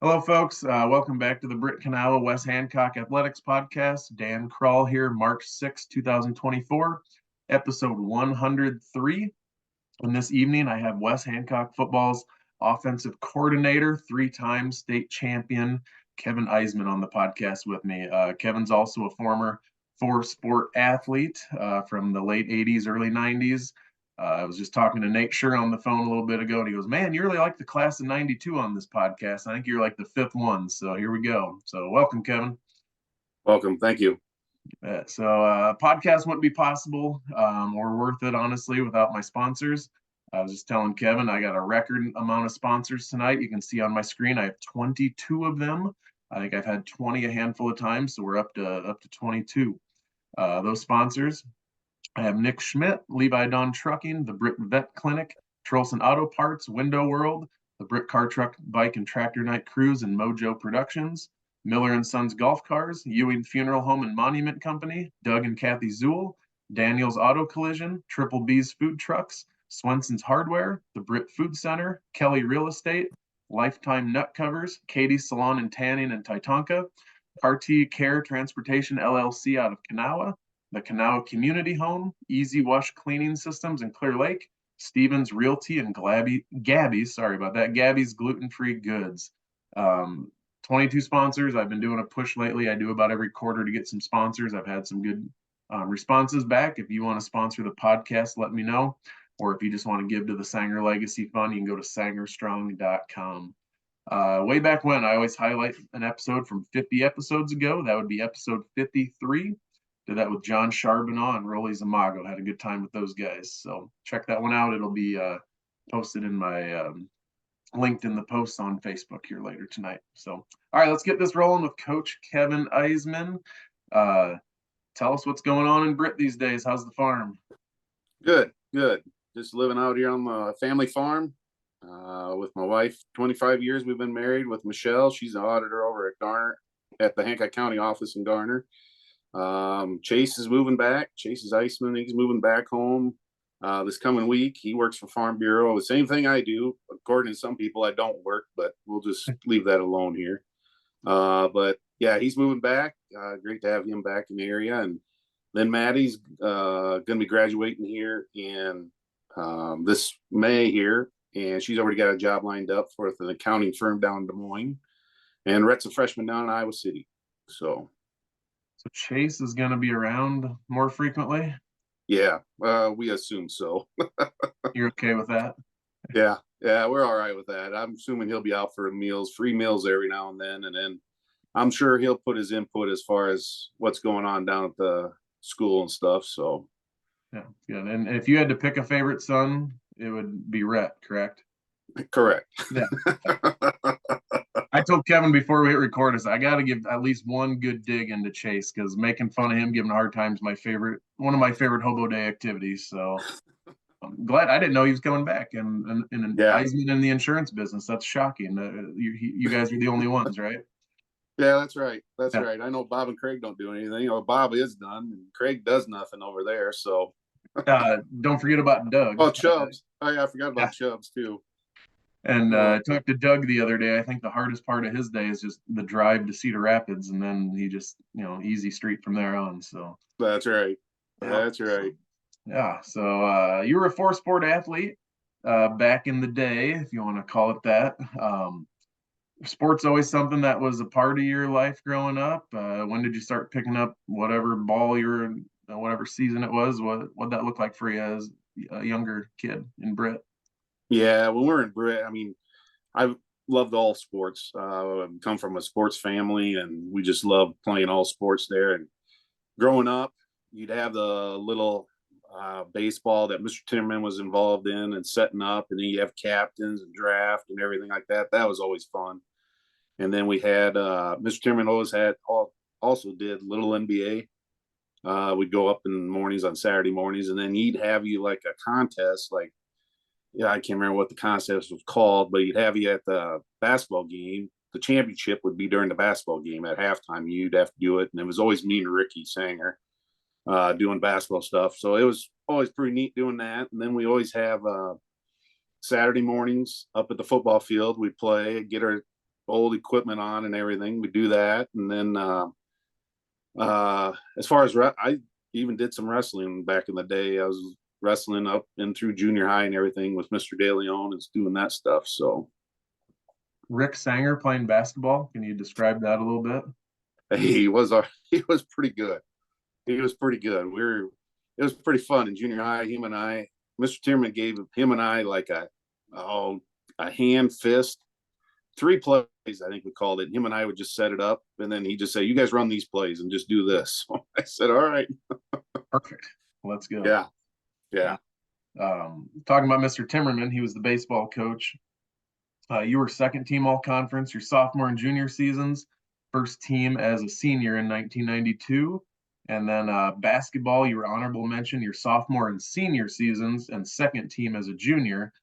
Hello, folks. Welcome back to the Britt Kanawha West Hancock Athletics Podcast. Dan Kroll here, March 6, 2024, episode 103. And this evening, I have West Hancock Football's offensive coordinator, three-time state champion, Kevin Eisenman on the podcast with me. Kevin's also a former four-sport athlete from the late 80s, early 90s. I was just talking to Nate Scher on the phone a little bit ago, and he goes, "Man, you're really like the class of 92 on this podcast. I think you're like the fifth one." So here we go. So welcome, Kevin. Welcome. Thank you. Podcast wouldn't be possible or worth it, honestly, without my sponsors. I was just telling Kevin, I got a record amount of sponsors tonight. You can see on my screen, I have 22 of them. I think I've had 20 a handful of times, so we're up to 22. Those sponsors, I have Nick Schmidt, Levi Don Trucking, the Britt Vet Clinic, Trolson Auto Parts, Window World, the Britt Car Truck Bike and Tractor Night Cruise, and Mojo Productions, Miller and Sons Golf Cars, Ewing Funeral Home and Monument Company, Doug and Kathy Zuehl, Daniel's Auto Collision, Triple B's Food Trucks, Swenson's Hardware, the Britt Food Center, Kelly Real Estate, Lifetime Nut Covers, Katie's Salon and Tanning in Titonka, RT Care Transportation LLC out of Kanawha, the Kanawha Community Home, Easy Wash Cleaning Systems in Clear Lake, Stevens Realty and Gabby's Gluten-Free Goods. 22 sponsors. I've been doing a push lately. I do about every quarter to get some sponsors. I've had some good responses back. If you want to sponsor the podcast, let me know. Or if you just want to give to the Sanger Legacy Fund, you can go to sangerstrong.com. Way back when, I always highlight an episode from 50 episodes ago. That would be episode 53. Did that with John Charbonneaux and Rolly Zamago. Had a good time with those guys. So check that one out. It'll be posted in my linked in the posts on Facebook here later tonight. So, all right, let's get this rolling with Coach Kevin Eisenman. Tell us what's going on in Britt these days. How's the farm? Good. Just living out here on the family farm with my wife. 25 years we've been married with Michelle. She's an auditor over at Garner, at the Hancock County office in Garner. Chase is moving back. Chase is Eisenman. He's moving back home this coming week. He works for Farm Bureau. The same thing I do. According to some people, I don't work, but we'll just leave that alone here. But yeah, he's moving back. Great to have him back in the area. And then Maddie's going to be graduating here in this May here, and she's already got a job lined up for an accounting firm down in Des Moines. And Rhett's a freshman down in Iowa City. So Chase is going to be around more frequently? Yeah, we assume so. You're okay with that? Yeah, we're all right with that. I'm assuming he'll be out for free meals every now and then I'm sure he'll put his input as far as what's going on down at the school and stuff. So yeah, good. And if you had to pick a favorite son, it would be Rhett, correct? Correct. Yeah. I told Kevin before we hit record, I got to give at least one good dig into Chase, because making fun of him, giving hard times, one of my favorite hobo day activities. So I'm glad. I didn't know he was coming back, and Eisenman in the insurance business. That's shocking. You guys are the only ones, right? Yeah, that's right. Right. I know Bob and Craig don't do anything. Bob is done, and Craig does nothing over there. So don't forget about Doug. Oh, Chubbs. I forgot about Chubbs too. And I talked to Doug the other day. I think the hardest part of his day is just the drive to Cedar Rapids, and then he just, easy street from there on. So that's right. That's right. Yeah. So you were a four-sport athlete back in the day, if you want to call it that. Sports always something that was a part of your life growing up. When did you start picking up whatever ball you were in, whatever season it was? What that look like for you as a younger kid in Britt? Yeah, when we were in Britt, I loved all sports. Come from a sports family, and we just loved playing all sports there. And growing up, you'd have the little baseball that Mr. Timmerman was involved in and setting up, and then you have captains and draft and everything like that. That was always fun. And then we had Mr. Timmerman also did little NBA. We'd go up in the mornings on Saturday mornings, and then he'd have you like a contest, I can't remember what the contest was called, but he'd have you at the basketball game. The championship would be during the basketball game at halftime. You'd have to do it. And it was always me and Ricky Sanger doing basketball stuff. So it was always pretty neat doing that. And then we always have Saturday mornings up at the football field. We'd play, get our old equipment on and everything. We do that. And then as far as I even did some wrestling back in the day. I was wrestling up and through junior high and everything with Mr. De Leon and doing that stuff. So Rick Sanger playing basketball. Can you describe that a little bit? he was pretty good. He was pretty good. It was pretty fun in junior high. Him and I, Mr. Tierman gave him and I like a hand fist, 3 plays, I think we called it. Him and I would just set it up, and then he'd just say, "You guys run these plays and just do this." So I said, "All right." Perfect. Let's go. Yeah. Talking about Mr. Timmerman, he was the baseball coach. You were second team all conference your sophomore and junior seasons, first team as a senior in 1992. And then basketball, you were honorable mention your sophomore and senior seasons and second team as a junior.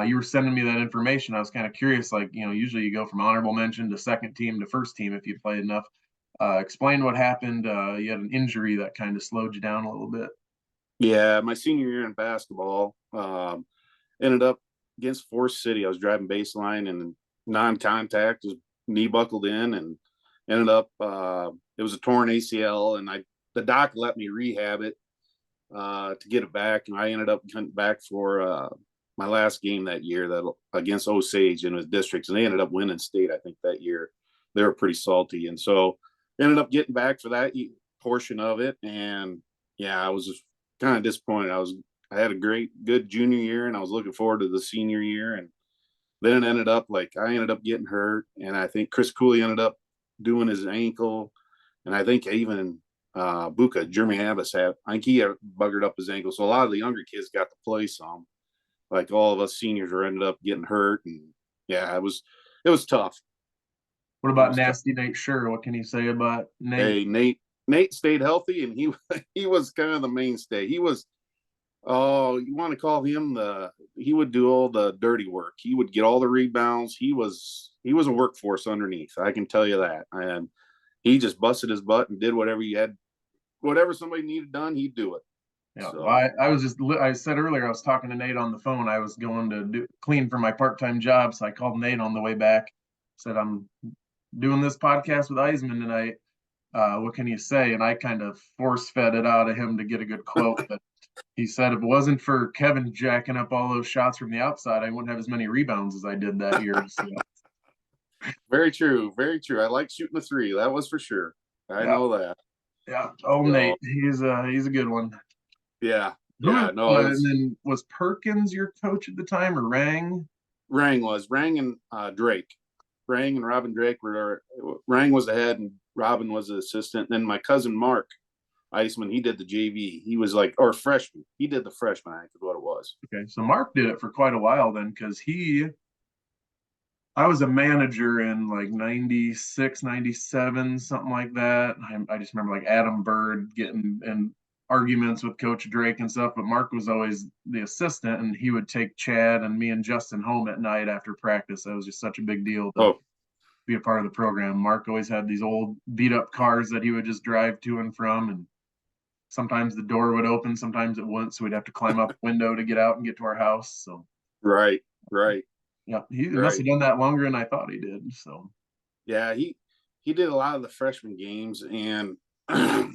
You were sending me that information. I was kind of curious, like, usually you go from honorable mention to second team to first team if you played enough. Explain what happened. You had an injury that kind of slowed you down a little bit. Yeah, my senior year in basketball, ended up against Forest City. I was driving baseline and non-contact, just knee buckled in, and ended up it was a torn ACL, and the doc let me rehab it to get it back, and I ended up coming back for my last game that year that against Osage in his districts, and they ended up winning state. I think that year they were pretty salty, and so ended up getting back for that portion of it. And yeah, I was just kind of disappointed. I had a good junior year, and I was looking forward to the senior year, and then it ended up I ended up getting hurt, and I think Chris Cooley ended up doing his ankle, and I think even Buka Jeremy Abbas I think he buggered up his ankle. So a lot of the younger kids got to play some. Like all of us seniors were ended up getting hurt, and yeah, it was tough. What about Nasty Nate Sure? What can you say about Nate? Hey, Nate stayed healthy, and he was kind of the mainstay. He was, oh, you want to call him he would do all the dirty work. He would get all the rebounds. He was a workforce underneath. I can tell you that. And he just busted his butt and did whatever somebody needed done, he'd do it. Yeah, so. I said earlier, I was talking to Nate on the phone. I was going to clean for my part-time job. So I called Nate on the way back, said, "I'm doing this podcast with Eisenman tonight. What can you say?" And I kind of force-fed it out of him to get a good quote. But he said, if it wasn't for Kevin jacking up all those shots from the outside, I wouldn't have as many rebounds as I did that year. So. Very true. Very true. I like shooting the 3. That was for sure. I know that. Yeah. Oh, so, Nate, he's a good one. Yeah. Yeah. No. And then was Perkins your coach at the time, or Rang? Rang and Drake. Rang and Robin Drake Rang was the head and Robin was the assistant. And then my cousin Mark Eisenman, he did the JV. He was or freshman. He did the freshman, I think is what it was. Okay. So Mark did it for quite a while then, because I was a manager in 96, 97, something like that. I just remember Adam Bird getting in arguments with Coach Drake and stuff, but Mark was always the assistant, and he would take Chad and me and Justin home at night after practice. That was just such a big deal to be a part of the program. Mark always had these old beat-up cars that he would just drive to and from, and sometimes the door would open, sometimes it wouldn't, so we'd have to climb up a window to get out and get to our house. So Right. Yeah, he must have done that longer than I thought he did. So yeah, he did a lot of the freshman games, and I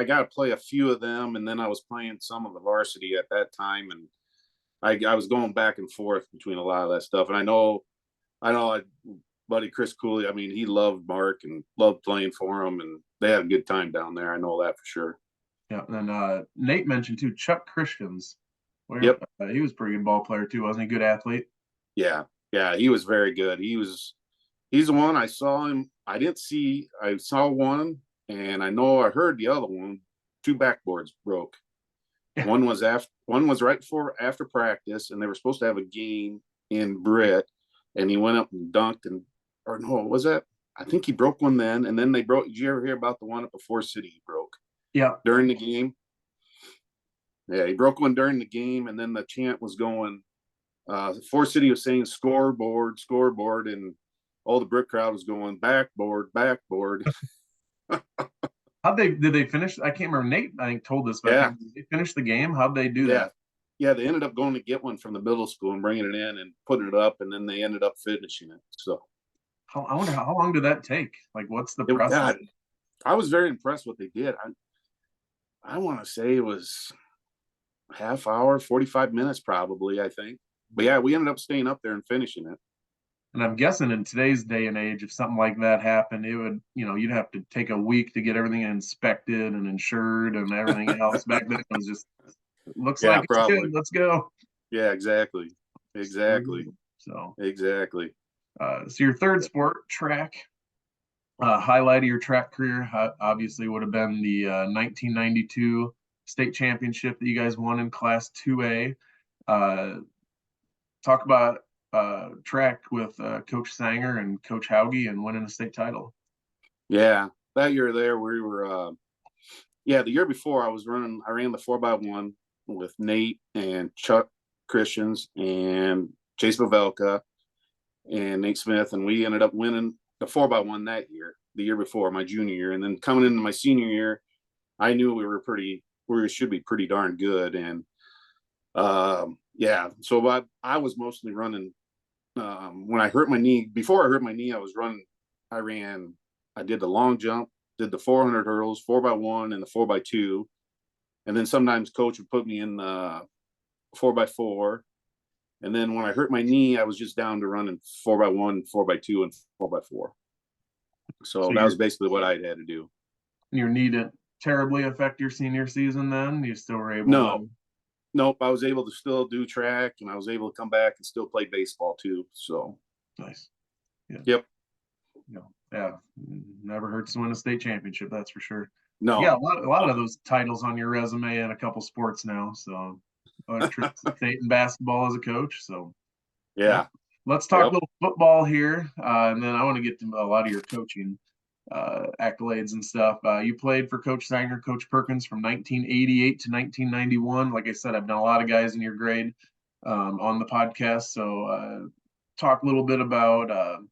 got to play a few of them, and then I was playing some of the varsity at that time, and I was going back and forth between a lot of that stuff. And I know, buddy Chris Cooley, I mean, he loved Mark and loved playing for him, and they had a good time down there. I know that for sure. Yeah, and Nate mentioned too Chuck Christians. Yep, he was a pretty good ball player too, wasn't he? Good athlete. Yeah, he was very good. He's the one I saw him. I saw one, and I know I heard the other one. 2 backboards broke. One was right after practice, and they were supposed to have a game in Britt, and he went up and dunked, was that? I think he broke one then, and then they broke. Did you ever hear about the one at the Forest City he broke? Yeah. During the game. Yeah, he broke one during the game, and then the chant was going. Forest City was saying scoreboard, and all the Brick crowd was going backboard. Did they finish? I can't remember. Nate, I think, told this, but yeah. Did they finish the game? How'd they do that? Yeah, they ended up going to get one from the middle school and bringing it in and putting it up, and then they ended up finishing it. So I wonder how long did that take? Like, what's the It, process? God, I was very impressed what they did. I want to say it was half hour, 45 minutes probably, I think. But yeah, we ended up staying up there and finishing it. And I'm guessing in today's day and age, if something like that happened, it would, you'd have to take a week to get everything inspected and insured and everything else. Back then, it was just, it looks Yeah, like it's good. probably. Let's go. Yeah, exactly. Exactly. So, Exactly. so your third sport, track, highlight of your track career, obviously would have been the 1992 state championship that you guys won in Class 2A. Uh, talk about track with Coach Sanger and Coach Hauge and winning a state title. Yeah. That year there, we were, the year before I ran the 4x1 with Nate and Chuck Christians and Chase Pavelka and Nate Smith. And we ended up winning the 4x1 that year, the year before, my junior year. And then coming into my senior year, I knew we should be pretty darn good. And so I was mostly running. When I hurt my knee, before I hurt my knee, I did the long jump, did the 400 hurdles, 4x1 and the 4x2. And then sometimes coach would put me in 4x4. And then when I hurt my knee, I was just down to running 4x1, 4x2, and 4x4. So that was basically what I had to do. Your knee didn't terribly affect your senior season then? You still were able No. to? Nope, I was able to still do track, and I was able to come back and still play baseball too. So nice. Yeah. Yep. Yeah. Never hurts to win a state championship, that's for sure. No. Yeah, a lot of those titles on your resume and a couple sports now. So state and basketball as a coach. So yeah. Let's talk a little football here, and then I want to get to a lot of your coaching accolades and stuff. You played for Coach Sanger, Coach Perkins from 1988 to 1991. Like I said, I've done a lot of guys in your grade on the podcast. So talk a little bit about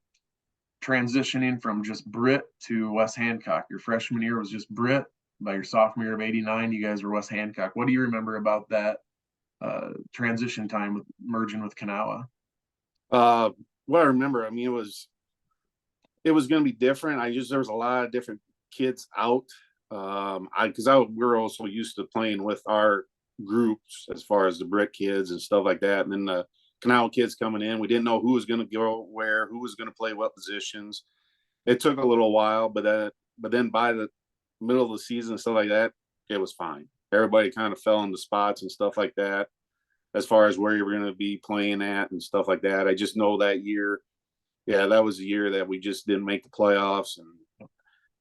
transitioning from just Britt to West Hancock. Your freshman year was just Britt. By your sophomore year of 89, you guys were West Hancock. What do you remember about that transition time with merging with Kanawha? What I remember, I mean, it was going to be different. There was a lot of different kids out. We're also used to playing with our groups as far as the Britt kids and stuff like that. And then the Kanawha kids coming in, we didn't know who was going to go where, who was going to play what positions. It took a little while, but then by the middle of the season and stuff like that, it was fine. Everybody kind of fell into spots and stuff like that, as far as where you were going to be playing at and stuff like that. I just know that year, that was the year that we just didn't make the playoffs, and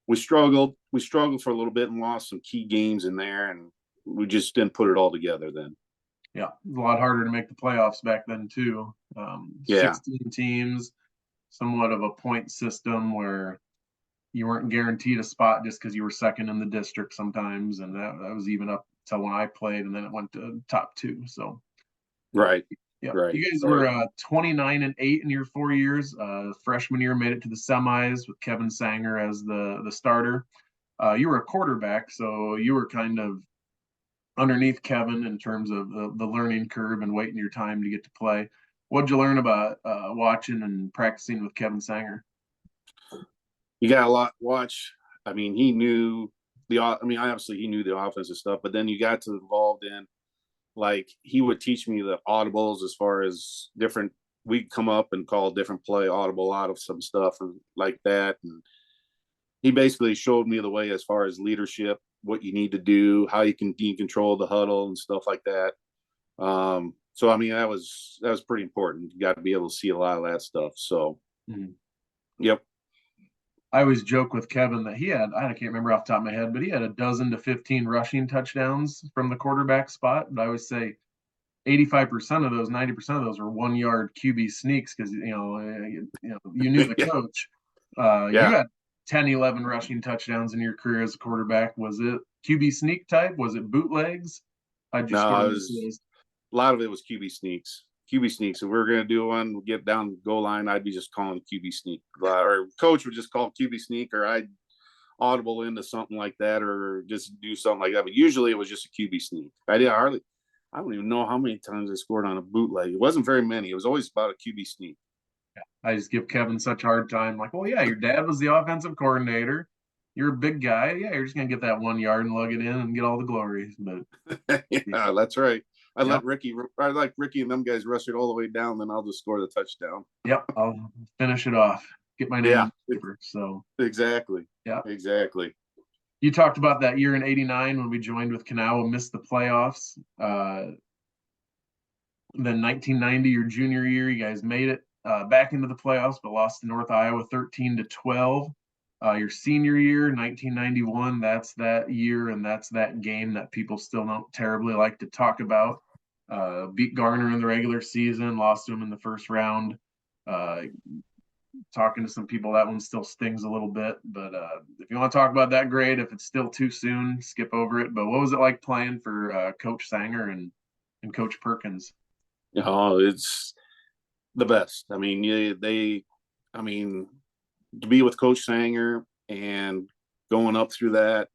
we struggled for a little bit and lost some key games in there, and we just didn't put it all together then. Yeah, a lot harder to make the playoffs back then too. 16 teams, somewhat of a point system where you weren't guaranteed a spot just because you were second in the district sometimes, and that was even up till when I played, and then it went to top two. So right. Yeah, right. You guys were 29-8 in your 4 years. Freshman year made it to the semis with Kevin Sanger as the starter. You were a quarterback, so you were kind of underneath Kevin in terms of the learning curve and waiting your time to get to play. What'd you learn about watching and practicing with Kevin Sanger? You got a lot watch. I mean, obviously he knew the offensive stuff, but then you got to involved in, like, he would teach me the audibles as far as different, we'd come up and call different play audible out of some stuff and like that. And he basically showed me the way as far as leadership, what you need to do, how you can control the huddle and stuff like that. So, I mean, that was pretty important. You got to be able to see a lot of that stuff. So, Yep. I always joke with Kevin that he had, I can't remember off the top of my head, but he had a dozen to 15 rushing touchdowns from the quarterback spot. But I always say 85% of those, 90% of those were 1 yard QB sneaks because you knew the coach. You had 10, 11 rushing touchdowns in your career as a quarterback. Was it QB sneak type? Was it bootlegs? A lot of it was QB sneaks. QB sneaks. If we were going to do one, get down the goal line, I'd be just calling QB sneak. Or coach would just call QB sneak, or I'd audible into something like that, or just do something like that. But usually it was just a QB sneak. I don't even know how many times I scored on a bootleg. It wasn't very many. It was always about a QB sneak. Yeah. I just give Kevin such a hard time. Like, well, yeah, your dad was the offensive coordinator. You're a big guy. Yeah, you're just gonna get that 1 yard and lug it in and get all the glory. But Yeah, that's right. yep, I like Ricky and them guys rush it all the way down, then I'll just score the touchdown. yep, I'll finish it off. Get my name Yeah, on the paper. So exactly. yeah. Exactly. You talked about that year in '89 when we joined with Kanawha, missed the playoffs. Then 1990, your junior year, you guys made it back into the playoffs, but lost to North Iowa 13-12. Your senior year, 1991, that's that year and that's that game that people still don't terribly like to talk about. Beat Garner in the regular season, lost to him in the first round. Uh, Talking to some people, that one still stings a little bit. But if you want to talk about that grade, if it's still too soon, skip over it. But what was it like playing for Coach Sanger and Coach Perkins? It's the best. I mean, I mean, to be with Coach Sanger and going up through that,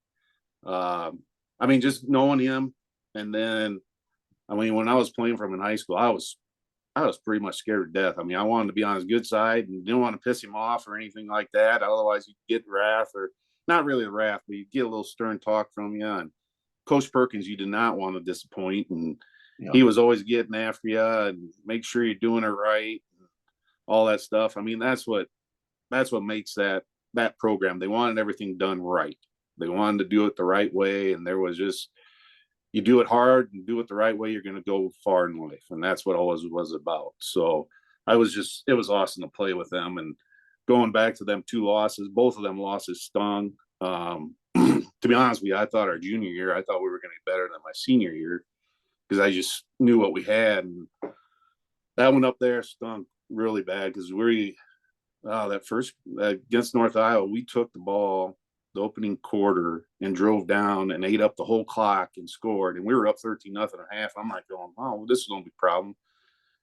I mean, just knowing him, and then, I mean, when I was playing for him in high school, I was pretty much scared to death. I mean, I wanted to be on his good side and didn't want to piss him off or anything like that. Otherwise, you'd get wrath, or not really wrath, but you'd get a little stern talk from you. And Coach Perkins, you did not want to disappoint, and Yeah, he was always getting after you and make sure you're doing it right, and all that stuff. I mean, that's what makes that program. They wanted everything done right. They wanted to do it the right way, and there was just, you do it hard and do it the right way, you're going to go far in life, and that's what always was about. So it was awesome to play with them, and going back to them 2 losses, both of them losses stung. To be honest with you, I thought our junior year, I thought we were going to be better than my senior year because I just knew what we had, and that one up there stunk really bad because that first against North Iowa, we took the ball the opening quarter and drove down and ate up the whole clock and scored. And we were up 13-0 at half. I'm like going, oh, this is going to be a problem.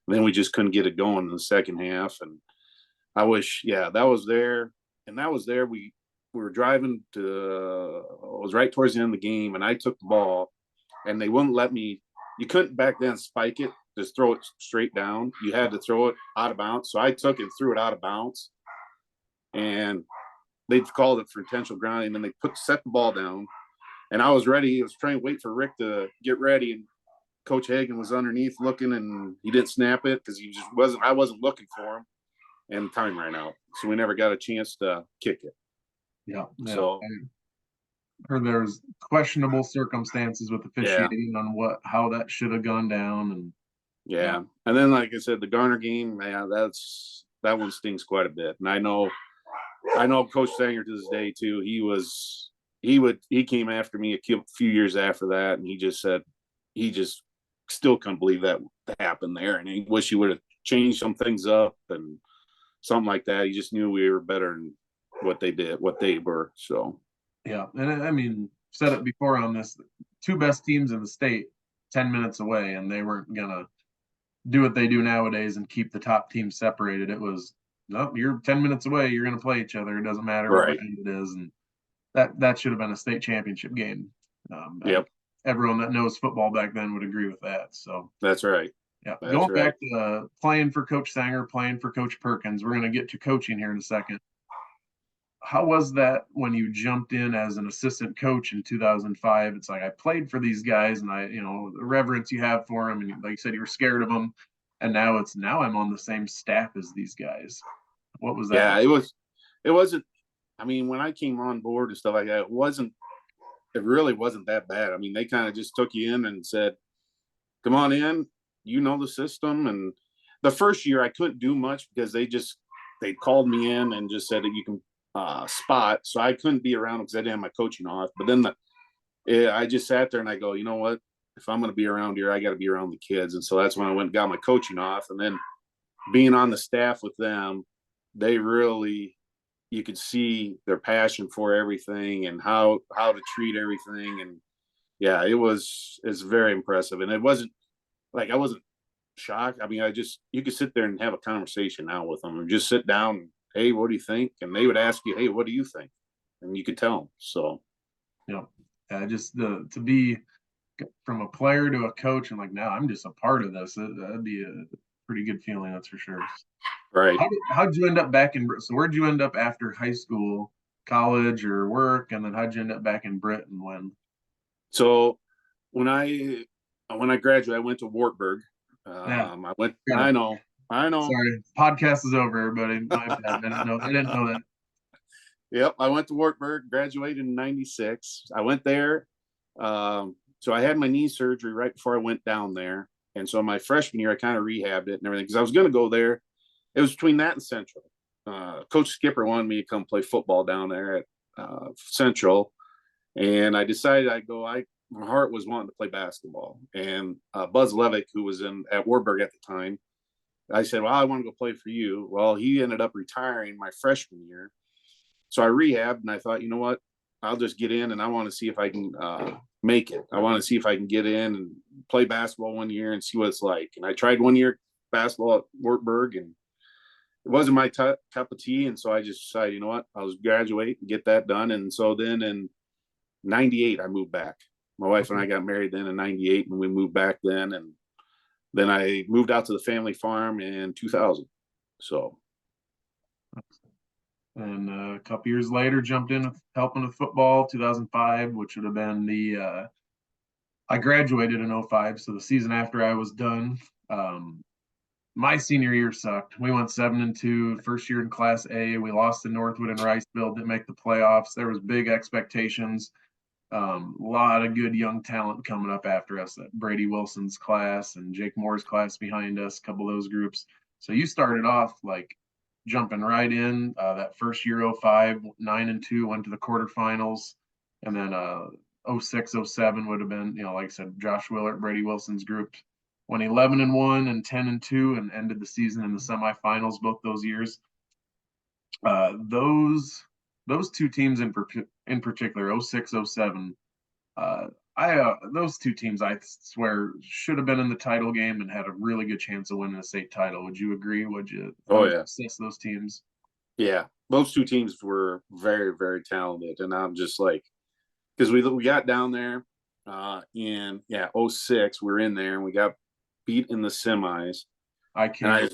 And then we just couldn't get it going in the second half. And I wish, yeah, that was there. And that was there. We were driving to, it was right towards the end of the game. And I took the ball and they wouldn't let me, you couldn't back then spike it, just throw it straight down. You had to throw it out of bounds. So I took it, threw it out of bounds. And they called it for intentional grounding, and then they set the ball down. And I was ready. I was trying to wait for Rick to get ready, and Coach Hagan was underneath looking, and he didn't snap it because he just wasn't. I wasn't looking for him, and time ran out, so we never got a chance to kick it. yeah. So I heard there's questionable circumstances with yeah, officiating on how that should have gone down, and yeah. And then, like I said, the Garner game, man, that one stings quite a bit. And I know Coach Sanger to this day too. He came after me a few years after that, and he just said he just still couldn't believe that happened there, and he wished he would have changed some things up and something like that. He just knew we were better than what they were. So yeah. And I mean, said it before on this: 2 best teams in the state, 10 minutes away, and they weren't gonna do what they do nowadays and keep the top team separated. It was no, you're 10 minutes away. You're going to play each other. It doesn't matter what right, brand it is, and that should have been a state championship game. yep, Everyone that knows football back then would agree with that. So that's right, yeah, that's going right. back to playing for Coach Sanger, playing for Coach Perkins. We're going to get to coaching here in a second. How was that when you jumped in as an assistant coach in 2005? It's like I played for these guys, and the reverence you have for them, and like you said, you were scared of them, and now I'm on the same staff as these guys. What was that Yeah, like? it wasn't. I mean, when I came on board and stuff like that, it really wasn't that bad. I mean, they kind of just took you in and said, come on in, you know the system. And the first year I couldn't do much because they called me in and just said that you can spot. So I couldn't be around because I didn't have my coaching off. But then I just sat there and I go, you know what? If I'm going to be around here, I got to be around the kids. And so that's when I went and got my coaching off. And then being on the staff with them, they really, you could see their passion for everything and how to treat everything. And yeah, it's very impressive. And it wasn't like I wasn't shocked. I mean, you could sit there and have a conversation now with them, or just sit down and, hey, what do you think? And they would ask you, hey, what do you think? And you could tell them. So Just to be from a player to a coach, and like now I'm just a part of this. That'd be pretty good feeling, that's for sure. Right. How'd you end up back in? So where'd you end up after high school, college, or work, and then how'd you end up back in Britain when? So when I graduated, I went to Wartburg. Yeah, I went. got it. I know. I know. Sorry, podcast is over, everybody. My bad. I didn't know. I didn't know that. Yep, I went to Wartburg, graduated in '96. I went there. So I had my knee surgery right before I went down there. And so my freshman year, I kind of rehabbed it and everything because I was going to go there. It was between that and Central. Coach Skipper wanted me to come play football down there at Central. And I decided I'd go. My heart was wanting to play basketball. And Buzz Levick, who was at Wartburg at the time, I said, well, I want to go play for you. Well, he ended up retiring my freshman year. So I rehabbed and I thought, you know what? I'll just get in and I want to see if I can make it. I want to see if I can get in and play basketball one year and see what it's like. And I tried 1 year basketball at Wartburg and it wasn't my cup of tea. And so I just decided, you know what? I'll just graduate and get that done. And so then in '98, I moved back. My wife and I got married then in '98 and we moved back then. And then I moved out to the family farm in 2000. So. And a couple years later, jumped in helping with football, 2005, which would have been I graduated in '05, so the season after I was done. My senior year sucked. We went 7-2, first year in Class A. We lost to Northwood and Riceville, didn't make the playoffs. There was big expectations. A lot of good young talent coming up after us. That Brady Wilson's class and Jake Moore's class behind us, a couple of those groups. So you started off like jumping right in. That first year, '05, 9-2, went to the quarterfinals, and then '06, '07 would have been, like I said, Josh Willert, Brady Wilson's group went 11-1 and 10-2, and ended the season in the semifinals both those years. Those two teams in particular, '06, '07. Those two teams, I swear, should have been in the title game and had a really good chance of winning a state title. Would you agree? Would you? Oh yeah. Assess those teams? Yeah, those two teams were very, very talented, and I'm just like, because we got down there in '06, we were in there and we got beat in the semis. I can't.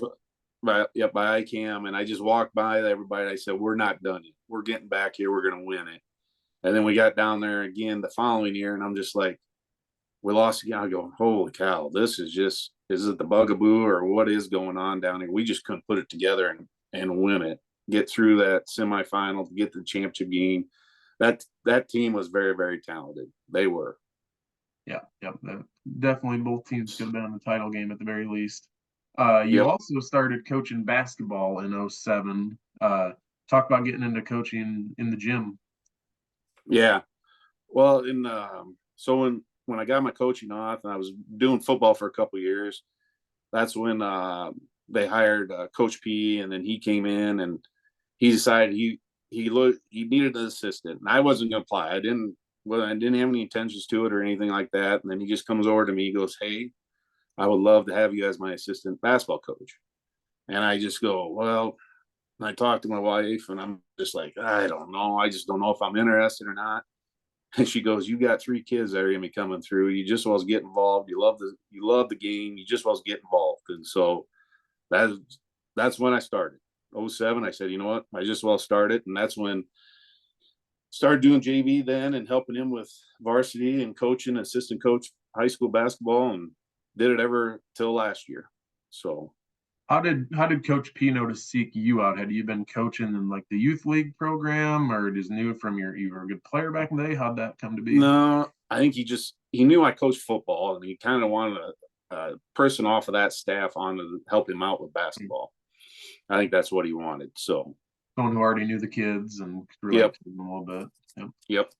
By ICAM, and I just walked by everybody. And I said, "We're not done yet. We're getting back here. We're going to win it." And then we got down there again the following year, and I'm just like, we lost again. I go, holy cow, is it the bugaboo or what is going on down here? We just couldn't put it together and win it, get through that semifinal, get the championship game. That team was very, very talented. They were. Yeah. Definitely both teams could have been in the title game at the very least. You also started coaching basketball in '07. Talk about getting into coaching in the gym. Yeah. Well, so when I got my coaching off and I was doing football for a couple of years, that's when they hired Coach P, and then he came in and he decided he needed an assistant, and I wasn't going to apply. I didn't have any intentions to it or anything like that. And then he just comes over to me, he goes, "Hey, I would love to have you as my assistant basketball coach." And I just go, well, and I talked to my wife and I'm just like, I don't know. I just don't know if I'm interested or not. And she goes, "You got 3 kids that are going to be coming through. You just want to get involved. You love the game. You just want to get involved." And so that's when I started. '07, I said, you know what? I just well started. And that's when started doing JV then and helping him with varsity and coaching, assistant coach, high school basketball, and did it ever till last year. So how did Coach P know to seek you out? Had you been coaching in like the youth league program, or just knew from you were a good player back in the day? How'd that come to be? No, I think he knew I coached football, and he kind of wanted a person off of that staff on to help him out with basketball. I think that's what he wanted. So someone who already knew the kids and could relate to them a little bit. Yep.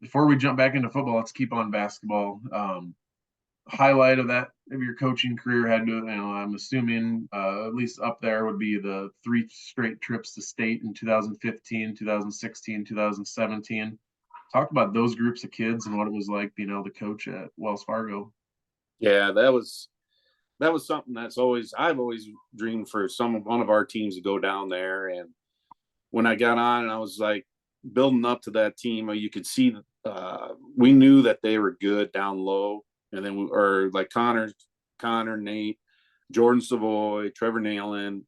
Before we jump back into football, let's keep on basketball. Highlight of your coaching career had to, I'm assuming at least up there would be the 3 straight trips to state in 2015, 2016, 2017. Talk about those groups of kids and what it was like being able to coach at Wells Fargo. Yeah, that was something I've always dreamed for one of our teams to go down there. And when I got on and I was like building up to that team, you could see we knew that they were good down low. And then like Connor, Nate, Jordan Savoy, Trevor Nalen,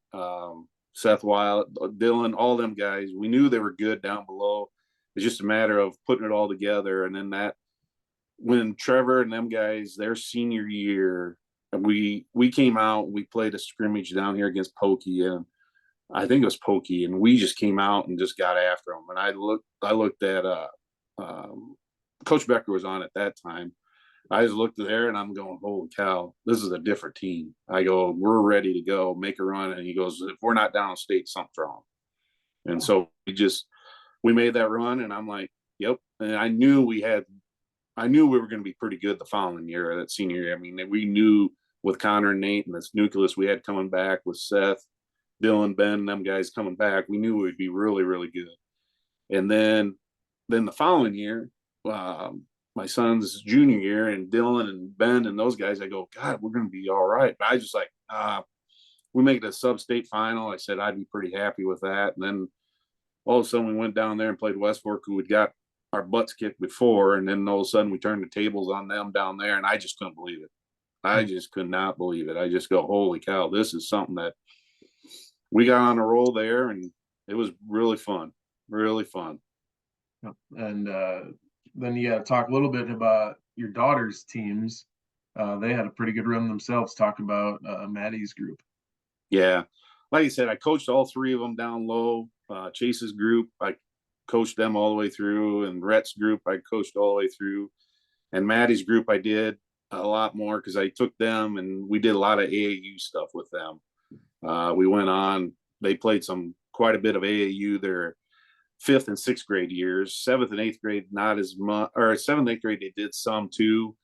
Seth Wild, Dylan, all them guys. We knew they were good down below. It's just a matter of putting it all together. And then when Trevor and them guys, their senior year, we came out, we played a scrimmage down here against Pokey, and I think it was Pokey, and we just came out and just got after them. And I looked at Coach Becker was on at that time. I just looked there and I'm going, holy cow, this is a different team. I go, we're ready to go, make a run. And he goes, if we're not down state, something's wrong. And so we made that run, and I'm like, yep. And I knew we were going to be pretty good the following year, that senior year. I mean, we knew with Connor and Nate and this nucleus we had coming back with Seth, Dylan, Ben, them guys coming back, we knew we'd be really, really good. And then the following year, my son's junior year, and Dylan and Ben and those guys, I go, God, we're going to be all right. But I just like, we make it a sub-state final. I said I'd be pretty happy with that. And then all of a sudden we went down there and played West Fork, who had got our butts kicked before. And then all of a sudden we turned the tables on them down there, and I just couldn't believe it. I just could not believe it. I just go, holy cow, this is something that we got on a roll there, and it was really fun, really fun. And then you got to talk a little bit about your daughter's teams. They had a pretty good run themselves. Talk about Maddie's group. Yeah. Like I said, I coached all three of them down low. Chase's group, I coached them all the way through. And Rhett's group, I coached all the way through. And Maddie's group, I did a lot more because I took them and we did a lot of AAU stuff with them. We went on, they played quite a bit of AAU their 5th and 6th grade years. 7th and 8th grade, not as much, or 7th and 8th grade, they did some too.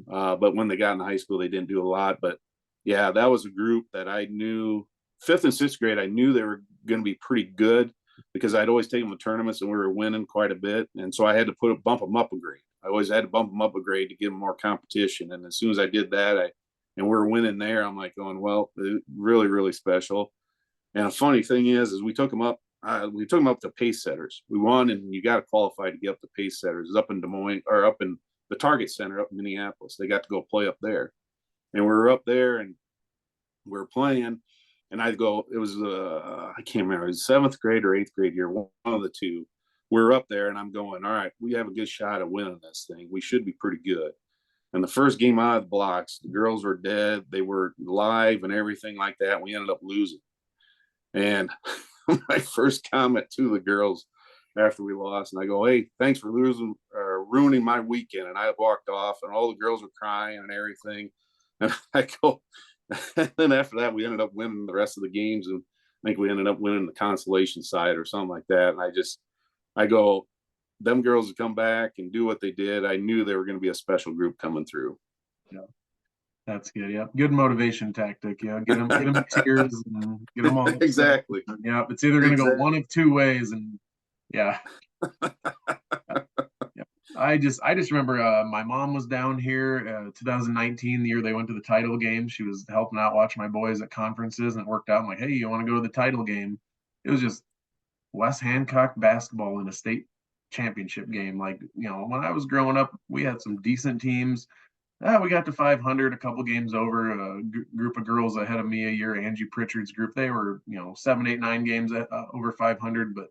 But when they got into high school, they didn't do a lot. But yeah, that was a group that I knew 5th and 6th grade, I knew they were going to be pretty good because I'd always take them to tournaments and we were winning quite a bit. And so I had to bump them up a grade. I always had to bump them up a grade to give them more competition. And as soon as I did that, and we were winning there, I'm like going, well, really, really special. And a funny thing is we took them up to pace setters. We won, and you got to qualify to get up to pace setters. It's up in Des Moines, or up in the Target Center up in Minneapolis. They got to go play up there. And we were up there and we were playing. And I'd go, it was, I can't remember, it was 7th grade or 8th grade year, one of the two. We were up there and I'm going, all right, we have a good shot at winning this thing. We should be pretty good. And the first game out of the blocks, the girls were dead. They were live and everything like that. We ended up losing. And my first comment to the girls after we lost, and I go, hey, thanks for ruining my weekend. And I walked off and all the girls were crying and everything. And I go, and then after that, we ended up winning the rest of the games. And I think we ended up winning the consolation side or something like that. And I go, them girls would come back and do what they did. I knew they were going to be a special group coming through. Yeah, that's good. Yeah, good motivation tactic. Yeah, get them tears and get them all upset. Exactly. Yeah, it's either going to go one of two ways, and yeah. Yeah. I just remember my mom was down here 2019, the year they went to the title game. She was helping out watch my boys at conferences, and it worked out. I'm like, hey, you want to go to the title game? It was just West Hancock basketball in a state championship game. Like, when I was growing up, we had some decent teams. We got to 500 a couple games over. A group of girls ahead of me a year, Angie Pritchard's group, they were 7, 8, 9 games over 500, but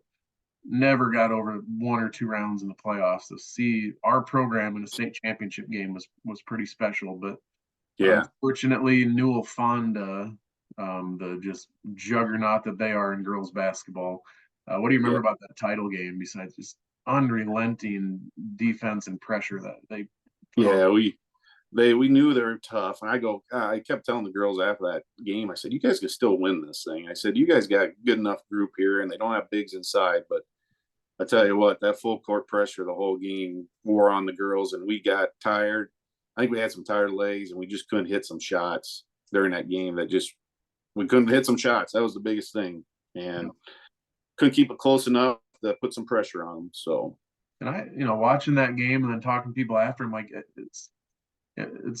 never got over 1 or 2 rounds in the playoffs. To see our program in a state championship game was pretty special. But yeah, unfortunately, Newell Fonda, the just juggernaut that they are in girls basketball. What do you remember about that title game besides just unrelenting defense and pressure that they put on? We knew they were tough. And I kept telling the girls after that game, I said, you guys can still win this thing. I said, you guys got a good enough group here and they don't have bigs inside, but I tell you what, that full court pressure the whole game wore on the girls, and we got tired. I think we had some tired legs, and we just couldn't hit some shots during that game. We couldn't hit some shots. That was the biggest thing, and couldn't keep it close enough to put some pressure on them. So, and I, watching that game and then talking to people after, I'm like, it's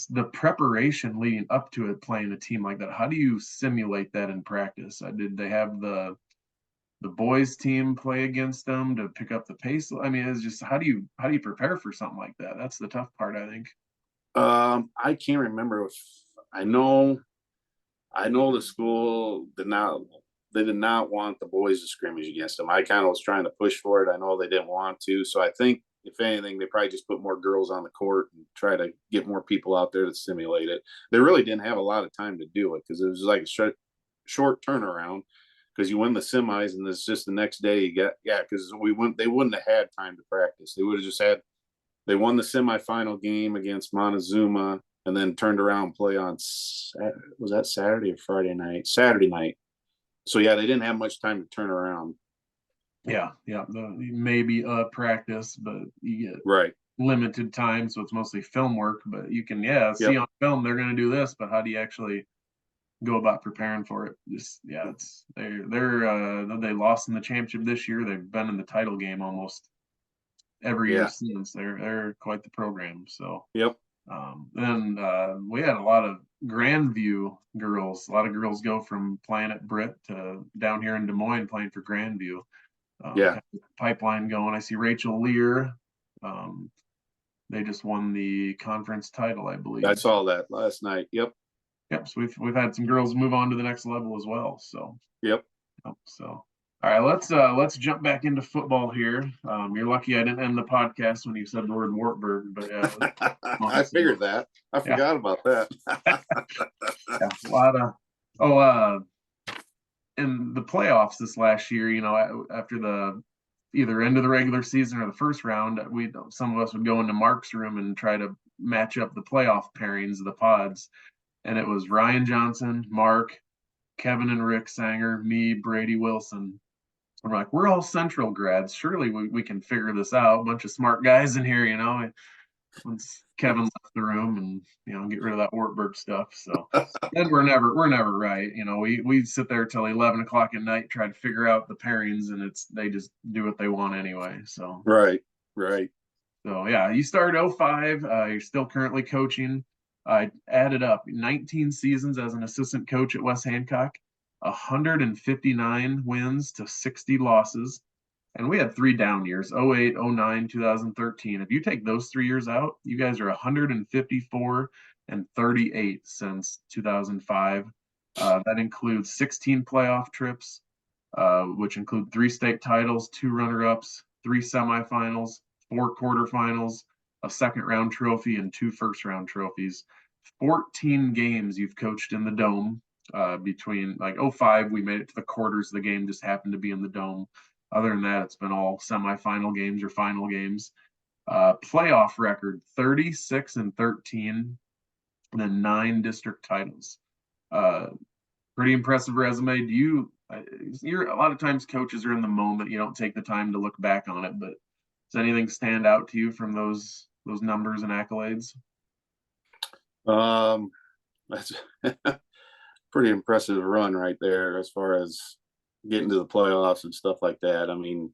the preparation leading up to it, playing a team like that. How do you simulate that in practice? Did they have the boys team play against them to pick up the pace? I mean, it's just how do you prepare for something like that? That's the tough part, I think. I can't remember if I know I know the school they did not want the boys to scrimmage against them. I kind of was trying to push for it. I know they didn't want to. So I think, if anything, they probably just put more girls on the court and try to get more people out there to simulate it. They really didn't have a lot of time to do it because it was like a short turnaround, because you win the semis and it's just the next day you get, because they wouldn't have had time to practice. They would have just had, they won the semifinal game against Montezuma and then turned around and play on, was that Saturday or Friday night? Saturday night. So yeah, they didn't have much time to turn around. Yeah, maybe practice, but you get Right. limited time, so it's mostly film work. But you can see Yep. on film they're going to do this, but how do you actually go about preparing for it? Just it's they lost in the championship this year. They've been in the title game almost every year Yeah. since. They're quite the program. So Yep. then we had a lot of Grandview girls. A lot of girls go from playing at Britt to down here in Des Moines playing for Grandview. Yeah. Kind of pipeline going. I see Rachel Lear. They just won the conference title, I believe. I saw that last night. Yep. Yep. So we've had some girls move on to the next level as well. So Yep. so all right, let's jump back into football here. You're lucky I didn't end the podcast when you said the word Wartburg, but yeah, I figured that. I forgot about that. A lot of in the playoffs this last year, after the either end of the regular season or the first round, some of us would go into Mark's room and try to match up the playoff pairings of the pods. And it was Ryan Johnson, Mark, Kevin and Rick Sanger, me, Brady Wilson. I'm like, we're all Central grads. Surely we can figure this out. A bunch of smart guys in here, once Kevin left the room and get rid of that Wartburg stuff. So then we're never right. We sit there till 11 o'clock at night, try to figure out the pairings, and they just do what they want anyway. So Right. So yeah, you started 05. You're still currently coaching. I added up 19 seasons as an assistant coach at West Hancock, 159 wins to 60 losses. And we had 3 down years, 08, 09, 2013. If you take those 3 years out, you guys are 154 and 38 since 2005. That includes 16 playoff trips, which include 3 state titles, 2 runner-ups, 3 semifinals, 4 quarterfinals, a second-round trophy, and 2 first-round trophies. 14 games you've coached in the Dome. Between 05, we made it to the quarters. The game just happened to be in the Dome. Other than that, it's been all semifinal games or final games. Playoff record 36 and 13, and then 9 district titles. Pretty impressive resume. You're a lot of times coaches are in the moment. You don't take the time to look back on it, but does anything stand out to you from those numbers and accolades? That's pretty impressive run right there as far as getting to the playoffs and stuff like that. I mean,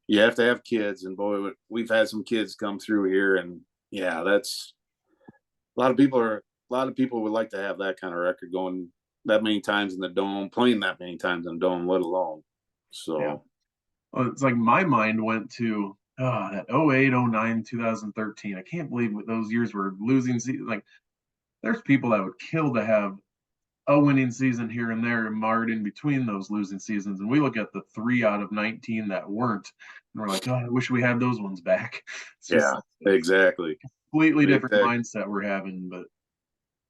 you have to have kids, and boy, we've had some kids come through here, and yeah, that's a lot of people would like to have that kind of record, going that many times in the Dome, playing that many times in the Dome, let alone. So yeah. Well, it's like my mind went to that 08, 09, 2013. I can't believe those years were losing season. Like, there's people that would kill to have a winning season here and there marred in between those losing seasons. And we look at the 3 out of 19 that weren't, and we're like, oh, I wish we had those ones back. It's exactly. Completely different mindset we're having, but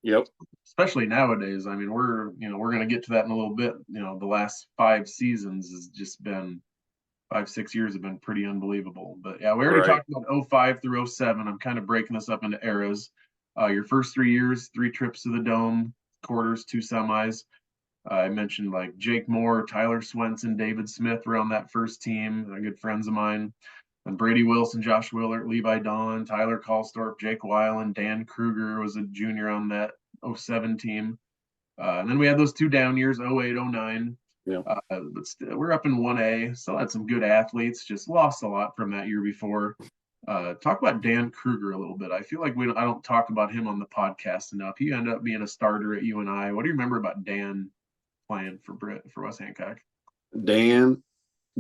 yep. Especially nowadays. I mean, we're going to get to that in a little bit. The last 5 seasons has just been 5-6 years have been pretty unbelievable. But yeah, we already talked about 05 through 07. I'm kind of breaking this up into eras. Your first 3 years, 3 trips to the Dome, quarters, 2 semis. I mentioned like Jake Moore, Tyler Swenson, David Smith were on that first team. They're good friends of mine. And Brady Wilson, Josh Willert, Levi Dawn, Tyler Kalstorp, Jake Weiland, Dan Kruger was a junior on that 07 team. And then we had those 2 down years, 08, 09. Yeah. But we're up in 1A. Still had some good athletes, just lost a lot from that year before. Talk about Dan Kruger a little bit. I feel like I don't talk about him on the podcast enough. He ended up being a starter at UNI. What do you remember about Dan playing for West Hancock? Dan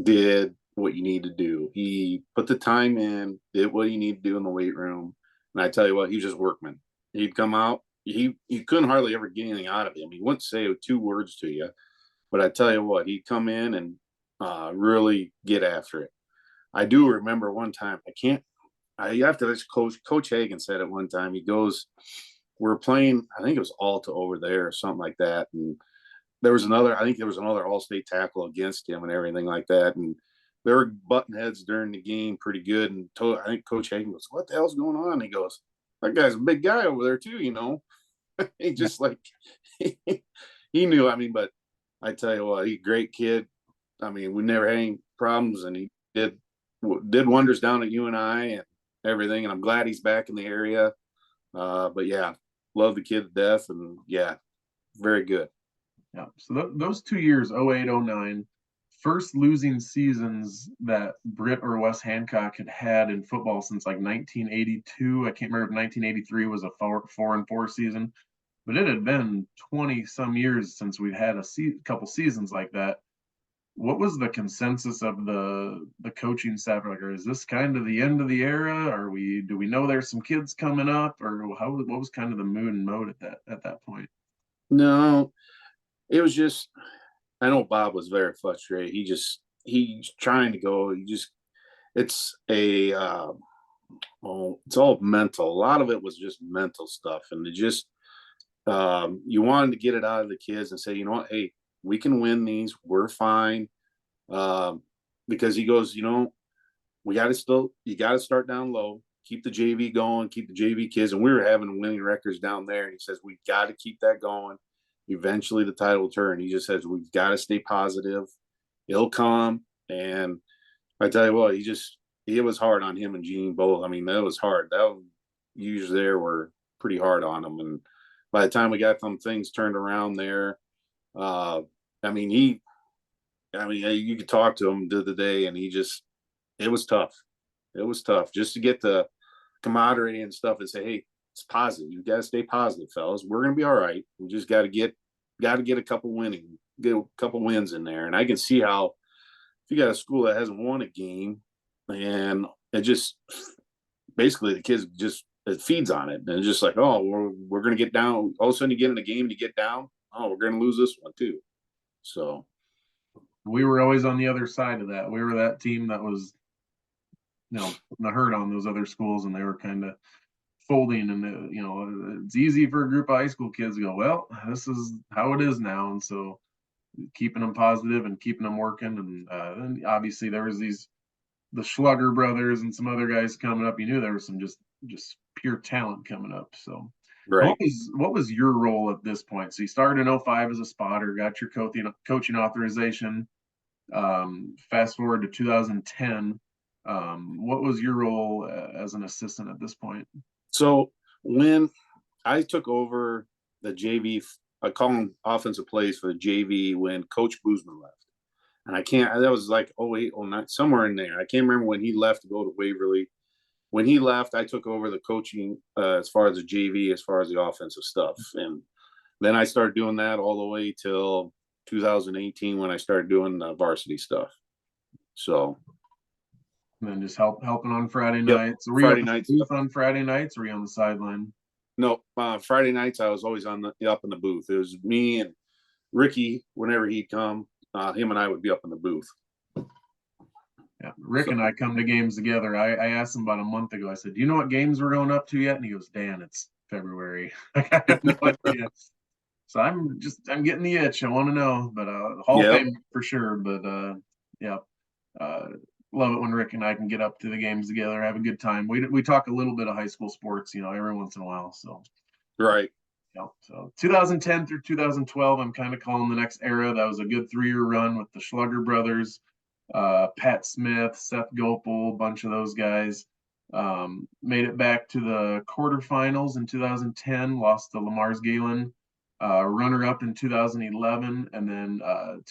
did what you need to do. He put the time in, did what he needed to do in the weight room. And I tell you what, he was just workman. He'd come out, you couldn't hardly ever get anything out of him. He wouldn't say 2 words to you, but I tell you what, he'd come in and really get after it. I do remember one time. You have to. Coach Hagan said it one time. He goes, "We're playing. I think it was Alta over there or something like that, and there was another. I think there was another All-State tackle against him and everything like that, and." They were button heads during the game pretty good. And I think Coach Hagan goes, "What the hell's going on?" And he goes, "That guy's a big guy over there too, you know." He just like he knew. I mean, but I tell you what, he's a great kid. I mean, we never had any problems, and he did wonders down at UNI and everything. And I'm glad he's back in the area. But yeah, love the kid to death, and yeah, very good. Yeah. So those 2 years, 08, 09, first losing seasons that Britt or West Hancock had in football since like 1982. I can't remember if 1983 was a 4-4 season, but it had been 20 some years since we'd had a couple seasons like that. What was the consensus of the coaching staff? Like, is this kind of the end of the era? Do we know there's some kids coming up, or what was kind of the mood and mode at that point? No, it was just, I know Bob was very frustrated. He's trying to go. It's it's all mental. A lot of it was just mental stuff. And you wanted to get it out of the kids and say, you know what, hey, we can win these. We're fine. Because he goes, you got to start down low, keep the JV going, keep the JV kids. And we were having winning records down there. And he says, we got to keep that going. Eventually the tide will turn. He just says, we've got to stay positive. It'll come. And I tell you what, it was hard on him and Gene both. I mean, that was hard. Usually there were pretty hard on him. And by the time we got some things turned around there, you could talk to him the other day, and it was tough. It was tough just to get the camaraderie and stuff and say, hey, it's positive. You got to stay positive, fellas. We're going to be all right. We just got to get a couple wins in there. And I can see how if you got a school that hasn't won a game, and it just basically the kids it feeds on it. And it's just like, oh, we're going to get down. All of a sudden you get in a game and you get down. Oh, we're going to lose this one too. So we were always on the other side of that. We were that team that was, putting the hurt on those other schools, and they were kind of folding. And it's easy for a group of high school kids to go, well, this is how it is now. And so keeping them positive and keeping them working. And then obviously there was the Schlugger brothers and some other guys coming up. You knew there was some just pure talent coming up. So right. What was your role at this point? So you started in 05 as a spotter, got your coaching authorization. Fast forward to 2010. What was your role as an assistant at this point? So when I took over the JV, I call them offensive plays for the JV when Coach Boozman left. And that was like 08, 09, somewhere in there. I can't remember when he left to go to Waverly. When he left, I took over the coaching as far as the JV, as far as the offensive stuff. And then I started doing that all the way till 2018 when I started doing the varsity stuff. So. And then just helping on Friday Yep. nights. Were Friday you nights on Friday nights, or were you on the sideline? No, Friday nights I was always up in the booth. It was me and Ricky. Whenever he'd come, him and I would be up in the booth. Yeah, Rick and I come to games together. I asked him about a month ago. I said, "Do you know what games we're going up to yet?" And he goes, "Dan, it's February." I have no idea. So I'm getting the itch. I want to know, but Hall of Fame for sure. But love it when Rick and I can get up to the games together, have a good time. We talk a little bit of high school sports, every once in a while. So right. Yeah. So 2010 through 2012, I'm kind of calling the next era. That was a good 3-year run with the Schlugger brothers, Pat Smith, Seth Gopel, a bunch of those guys. Made it back to the quarterfinals in 2010, lost to Lamar's Galen. Runner-up in 2011, and then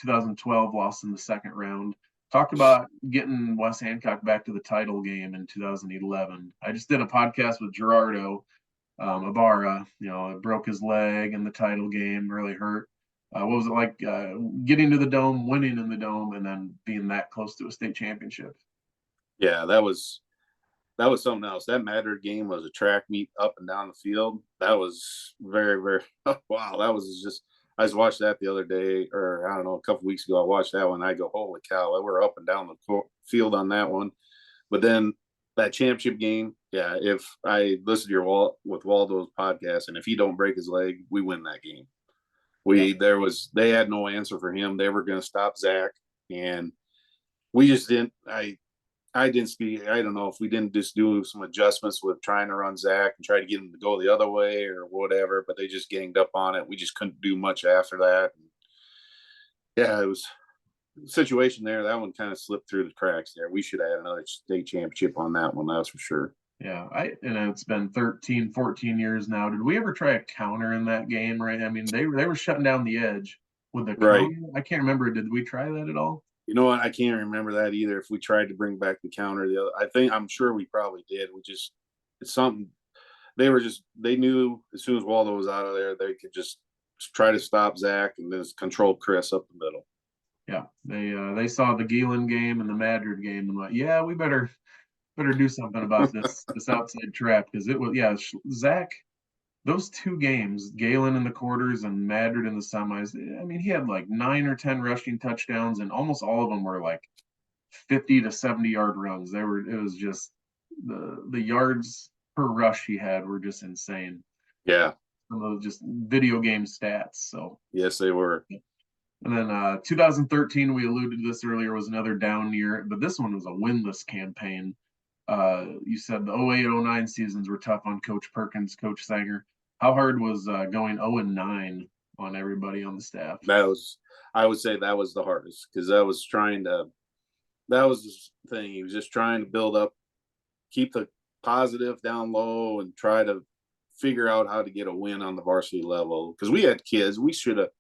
2012 lost in the second round. Talked about getting West Hancock back to the title game in 2011. I just did a podcast with Gerardo Ibarra. Broke his leg in the title game, really hurt. What was it like getting to the Dome, winning in the Dome, and then being that close to a state championship? Yeah, that was that was something else. That Madrid game was a track meet up and down the field. That was very, very wow. That was just I just watched that the other day, or I don't know, a couple weeks ago. I watched that one. I go, holy cow! We're up and down the field on that one. But then that championship game, yeah. If I listen to with Waldo's podcast, and if he don't break his leg, we win that game. They had no answer for him. They were going to stop Zach, and we just didn't. I didn't speak. I don't know if we didn't just do some adjustments with trying to run Zach and try to get him to go the other way or whatever, but they just ganged up on it. We just couldn't do much after that. Yeah, it was a situation there. That one kind of slipped through the cracks there. We should have had another state championship on that one. That's for sure. Yeah, it's been 13, 14 years now. Did we ever try a counter in that game? Right? I mean, they were shutting down the edge with the right. counter. I can't remember. Did we try that at all? You know what? I can't remember that either. If we tried to bring back the counter, I'm sure we probably did. It's something they knew as soon as Waldo was out of there, they could just try to stop Zach and just control Chris up the middle. Yeah, they saw the Gielan game and the Madrid game and like, yeah, we better do something about this outside trap because Zach. Those two games, Galen in the quarters and Madrid in the semis, I mean, he had like 9 or 10 rushing touchdowns, and almost all of them were like 50 to 70-yard runs. It was just the yards per rush he had were just insane. Yeah. Some of those just video game stats. So yes, they were. And then 2013, we alluded to this earlier, was another down year, but this one was a winless campaign. You said the 08-09 seasons were tough on Coach Perkins, Coach Sanger. How hard was going 0-9 on everybody on the staff? I would say that was the hardest because that was the thing. He was just trying to build up, keep the positive down low and try to figure out how to get a win on the varsity level. Because we had kids, we should have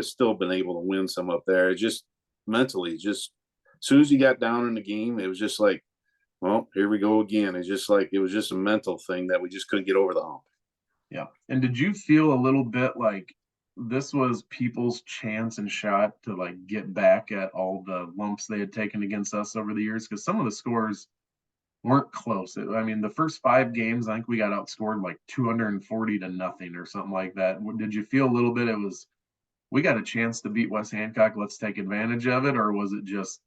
still been able to win some up there. Just mentally, just as soon as you got down in the game, it was just like, well, here we go again. It's just like it was just a mental thing that we just couldn't get over the hump. Yeah. And did you feel a little bit like this was people's chance and shot to like get back at all the lumps they had taken against us over the years? Because some of the scores weren't close. I mean, the first 5 games, I think we got outscored like 240 to nothing or something like that. Did you feel a little bit we got a chance to beat West Hancock, let's take advantage of it, or was it just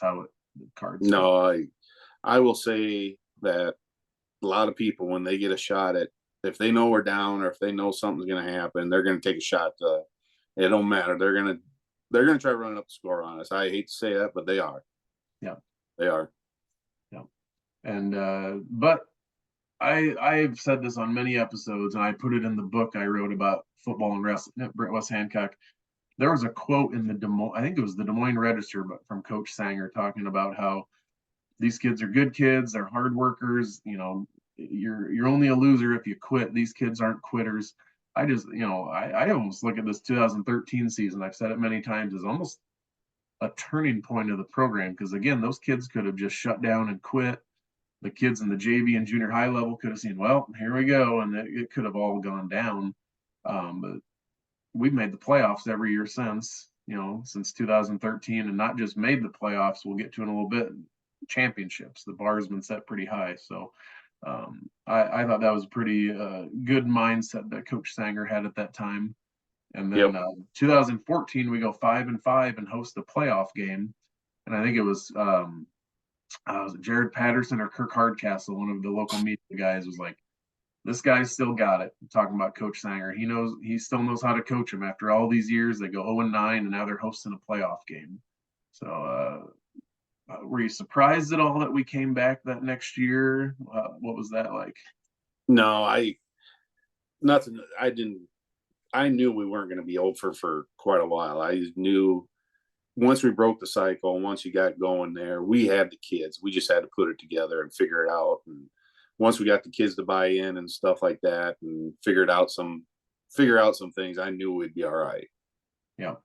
how the cards? No, I will say that a lot of people, when they get a shot at, if they know we're down or if they know something's going to happen, they're going to take a shot. It don't matter. They're going to try running up the score on us. I hate to say that, but they are. Yeah, they are. Yeah, and but I've said this on many episodes, and I put it in the book I wrote about football and wrestling at West Hancock. There was a quote in I think it was the Des Moines Register, but from Coach Sanger talking about how these kids are good kids, they're hard workers. You know, you're only a loser if you quit. These kids aren't quitters. I just, I almost look at this 2013 season. I've said it many times, as almost a turning point of the program because again, those kids could have just shut down and quit. The kids in the JV and junior high level could have seen, well, here we go, and it could have all gone down. But we've made the playoffs every year since 2013, and not just made the playoffs. We'll get to in a little bit. Championships. The bar's been set pretty high. So I thought that was a pretty good mindset that Coach Sanger had at that time. And then 2014, we go 5-5 and host the playoff game. And I think it was Jared Patterson or Kirk Hardcastle, one of the local media guys, was like, this guy's still got it. I'm talking about Coach Sanger. He still knows how to coach him. After all these years, they go 0-9, and now they're hosting a playoff game. So were you surprised at all that we came back that next year? What was that like? No, nothing. I knew we weren't going to be over for quite a while. I knew once we broke the cycle, once you got going there, we had the kids. We just had to put it together and figure it out. And once we got the kids to buy in and stuff like that and figure out some things, I knew we'd be all right. Yeah.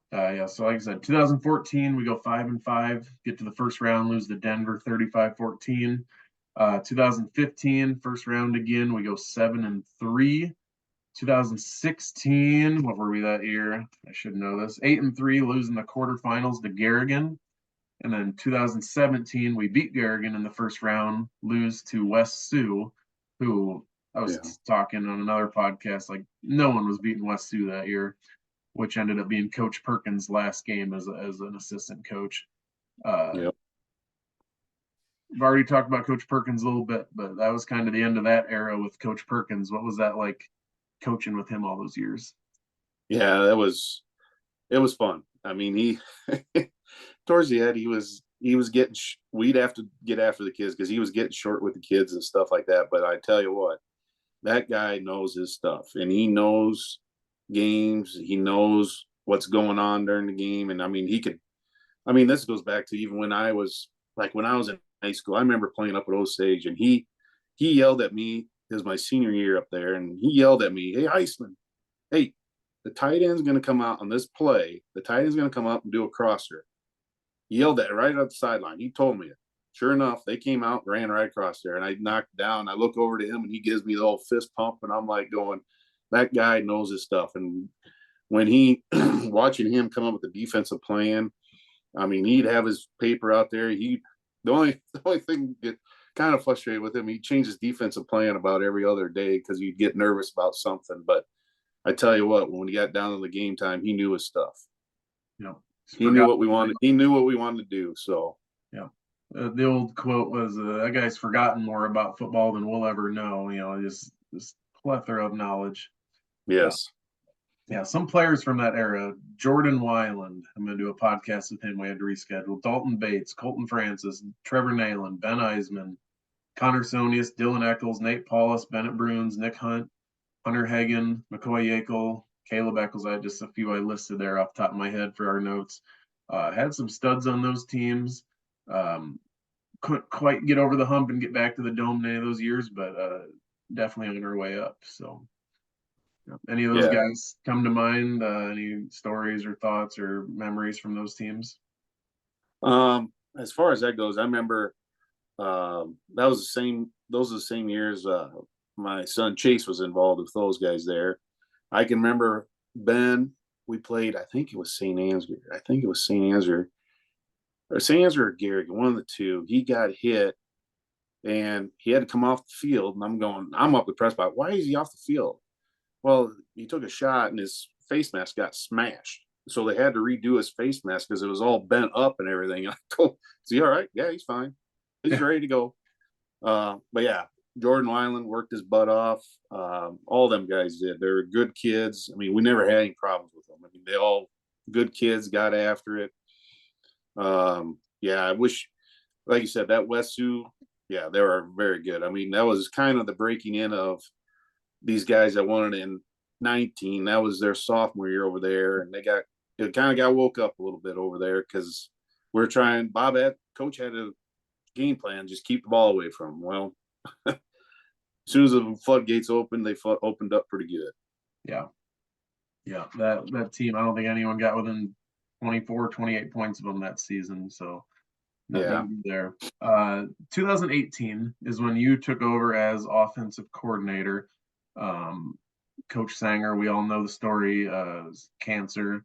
So like I said, 2014, we go 5-5, get to the first round, lose to Denver 35-14. 2015, first round again, we go 7-3. 2016, what were we that year? I should know this. 8-3, losing the quarterfinals to Garrigan. And then 2017, we beat Garrigan in the first round, lose to West Sioux, who I was talking on another podcast, like no one was beating West Sioux that year, which ended up being Coach Perkins' last game as an assistant coach. Yep. I've already talked about Coach Perkins a little bit, but that was kind of the end of that era with Coach Perkins. What was that like coaching with him all those years? Yeah, it was fun. I mean, he towards the end he was getting we'd have to get after the kids because he was getting short with the kids and stuff like that. But I tell you what, that guy knows his stuff, and he knows games. He knows what's going on during the game, and I mean, this goes back to even when I was in high school. I remember playing up at Osage, and he yelled at me. It was my senior year up there, and he yelled at me, "Hey, Eisenman, hey, the tight end's going to come out on this play. The tight end's going to come up and do a crosser." He yelled at it right at the sideline. He told me it. Sure enough, they came out and ran right across there, and I knocked down. I look over to him, and he gives me the old fist pump, and I'm like going, that guy knows his stuff. And when he watching him come up with the defensive plan, I mean, he'd have his paper out there. The only thing that kind of frustrated with him, he changed his defensive plan about every other day because he'd get nervous about something. But I tell you what, when he got down to the game time, he knew his stuff. Yeah, he knew what we wanted. He knew what we wanted to do. So yeah, the old quote was, "That guy's forgotten more about football than we'll ever know." You know, just this plethora of knowledge. Yes. Yeah, some players from that era: Jordan Weiland. I'm going to do a podcast with him. We had to reschedule. Dalton Bates, Colton Francis, Trevor Nayland, Ben Eisman, Connor Sonius, Dylan Eccles, Nate Paulus, Bennett Bruins, Nick Hunt, Hunter Hagan, McCoy Yakel, Caleb Eccles. I had just a few I listed there off the top of my head for our notes. Had some studs on those teams. Couldn't quite get over the hump and get back to the dome in any of those years, but definitely on our way up. So, any of those guys come to mind? Any stories or thoughts or memories from those teams? As far as that goes, I remember that was the same. Those are the same years my son Chase was involved with those guys there. I can remember Ben. We played. I think it was St. Ansgar. Or St. Ansgar or Garrigan, one of the two. He got hit, and he had to come off the field. And I'm up the press box. Why is he off the field? Well, he took a shot, and his face mask got smashed. So they had to redo his face mask because it was all bent up and everything. I go, "Is he all right?" "Yeah, he's fine. He's ready to go." But yeah, Jordan Weiland worked his butt off. All them guys did. They were good kids. I mean, we never had any problems with them. I mean, they all good kids, got after it. Yeah, I wish, like you said, that West Sioux, yeah, they were very good. I mean, that was kind of the breaking in of these guys that wanted in 19. That was their sophomore year over there, and it kind of got woke up a little bit over there because we're trying. Coach had a game plan, just keep the ball away from them. Well, as soon as the floodgates opened, they opened up pretty good. Yeah. That team, I don't think anyone got within 24, 28 points of them that season. So nothing there. 2018 is when you took over as offensive coordinator. Coach Sanger, we all know the story, cancer,